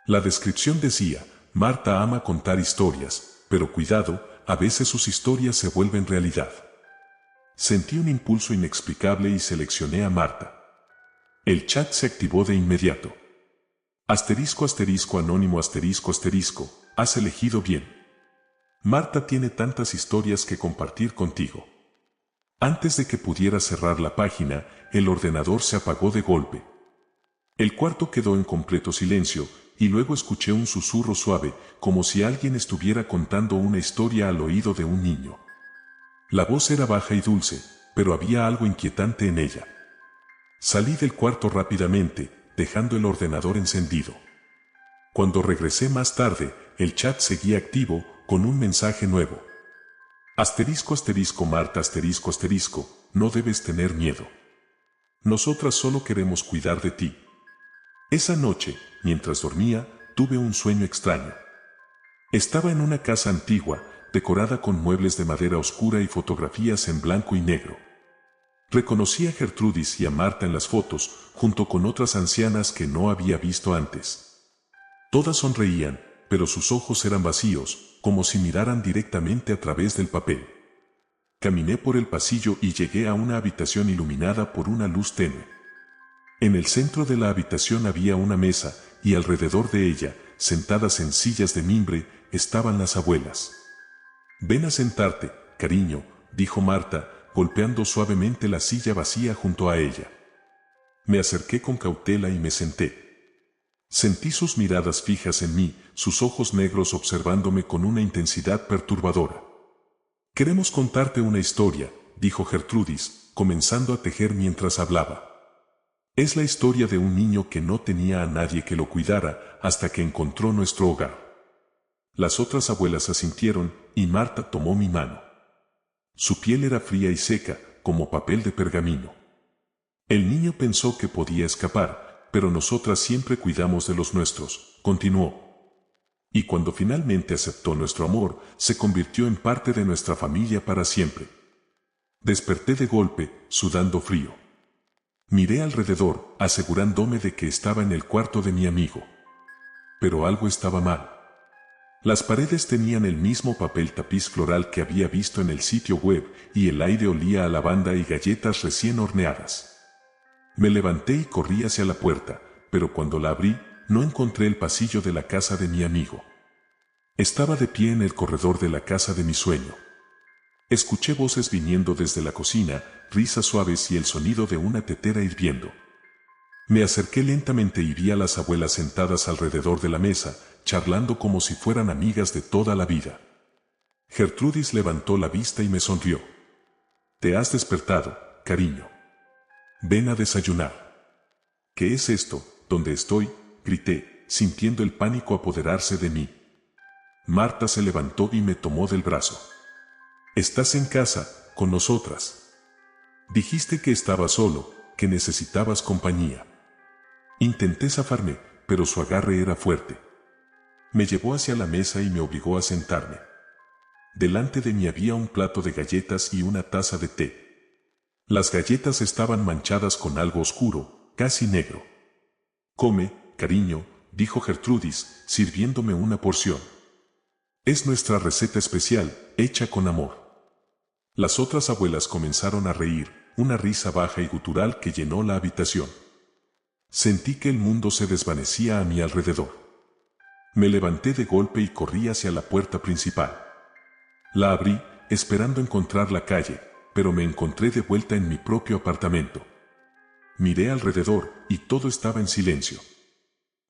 La descripción decía: Marta ama contar historias, pero cuidado, a veces sus historias se vuelven realidad. Sentí un impulso inexplicable y seleccioné a Marta. El chat se activó de inmediato. Asterisco asterisco anónimo asterisco asterisco, has elegido bien. Marta tiene tantas historias que compartir contigo. Antes de que pudiera cerrar la página, el ordenador se apagó de golpe. El cuarto quedó en completo silencio, y luego escuché un susurro suave, como si alguien estuviera contando una historia al oído de un niño. La voz era baja y dulce, pero había algo inquietante en ella. Salí del cuarto rápidamente, dejando el ordenador encendido. Cuando regresé más tarde, el chat seguía activo, con un mensaje nuevo. Asterisco asterisco Marta asterisco asterisco, no debes tener miedo. Nosotras solo queremos cuidar de ti. Esa noche, mientras dormía, tuve un sueño extraño. Estaba en una casa antigua, decorada con muebles de madera oscura y fotografías en blanco y negro. Reconocí a Gertrudis y a Marta en las fotos, junto con otras ancianas que no había visto antes. Todas sonreían, pero sus ojos eran vacíos, como si miraran directamente a través del papel. Caminé por el pasillo y llegué a una habitación iluminada por una luz tenue. En el centro de la habitación había una mesa, y alrededor de ella, sentadas en sillas de mimbre, estaban las abuelas. Ven a sentarte, cariño, dijo Marta, golpeando suavemente la silla vacía junto a ella. Me acerqué con cautela y me senté. Sentí sus miradas fijas en mí, sus ojos negros observándome con una intensidad perturbadora. Queremos contarte una historia, dijo Gertrudis, comenzando a tejer mientras hablaba. Es la historia de un niño que no tenía a nadie que lo cuidara hasta que encontró nuestro hogar. Las otras abuelas asintieron, y Marta tomó mi mano. Su piel era fría y seca, como papel de pergamino. El niño pensó que podía escapar, pero nosotras siempre cuidamos de los nuestros, continuó. Y cuando finalmente aceptó nuestro amor, se convirtió en parte de nuestra familia para siempre. Desperté de golpe, sudando frío. Miré alrededor, asegurándome de que estaba en el cuarto de mi amigo. Pero algo estaba mal. Las paredes tenían el mismo papel tapiz floral que había visto en el sitio web, y el aire olía a lavanda y galletas recién horneadas. Me levanté y corrí hacia la puerta, pero cuando la abrí, no encontré el pasillo de la casa de mi amigo. Estaba de pie en el corredor de la casa de mi sueño. Escuché voces viniendo desde la cocina, risas suaves y el sonido de una tetera hirviendo. Me acerqué lentamente y vi a las abuelas sentadas alrededor de la mesa, charlando como si fueran amigas de toda la vida. Gertrudis levantó la vista y me sonrió. Te has despertado, cariño. Ven a desayunar. ¿Qué es esto? ¿Dónde estoy? Grité, sintiendo el pánico apoderarse de mí. Marta se levantó y me tomó del brazo. Estás en casa, con nosotras. Dijiste que estabas solo, que necesitabas compañía. Intenté zafarme, pero su agarre era fuerte. Me llevó hacia la mesa y me obligó a sentarme. Delante de mí había un plato de galletas y una taza de té. Las galletas estaban manchadas con algo oscuro, casi negro. Come, cariño, dijo Gertrudis, sirviéndome una porción. Es nuestra receta especial, hecha con amor. Las otras abuelas comenzaron a reír, una risa baja y gutural que llenó la habitación. Sentí que el mundo se desvanecía a mi alrededor. Me levanté de golpe y corrí hacia la puerta principal. La abrí, esperando encontrar la calle, pero me encontré de vuelta en mi propio apartamento. Miré alrededor, y todo estaba en silencio.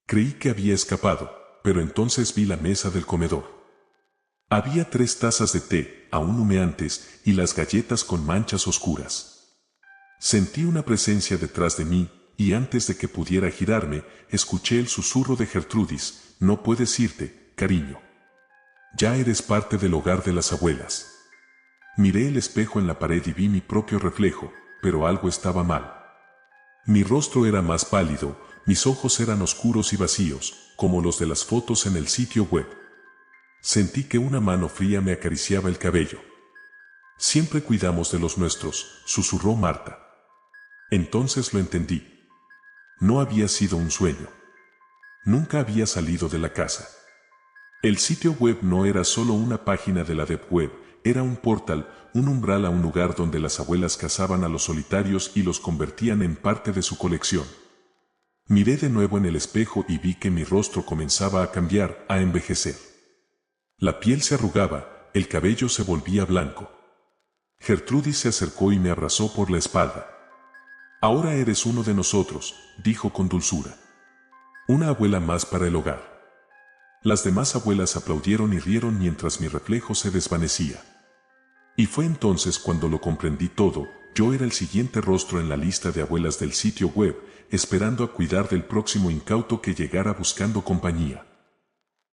Creí que había escapado, pero entonces vi la mesa del comedor. Había 3 tazas de té, aún humeantes, y las galletas con manchas oscuras. Sentí una presencia detrás de mí, y antes de que pudiera girarme, escuché el susurro de Gertrudis: no puedes irte, cariño. Ya eres parte del hogar de las abuelas. Miré el espejo en la pared y vi mi propio reflejo, pero algo estaba mal. Mi rostro era más pálido, mis ojos eran oscuros y vacíos, como los de las fotos en el sitio web. Sentí que una mano fría me acariciaba el cabello. Siempre cuidamos de los nuestros, susurró Marta. Entonces lo entendí. No había sido un sueño. Nunca había salido de la casa. El sitio web no era solo una página de la Deep Web, era un portal, un umbral a un lugar donde las abuelas cazaban a los solitarios y los convertían en parte de su colección. Miré de nuevo en el espejo y vi que mi rostro comenzaba a cambiar, a envejecer. La piel se arrugaba, el cabello se volvía blanco. Gertrudis se acercó y me abrazó por la espalda. Ahora eres uno de nosotros, dijo con dulzura. Una abuela más para el hogar. Las demás abuelas aplaudieron y rieron mientras mi reflejo se desvanecía. Y fue entonces cuando lo comprendí todo. Yo era el siguiente rostro en la lista de abuelas del sitio web, esperando a cuidar del próximo incauto que llegara buscando compañía.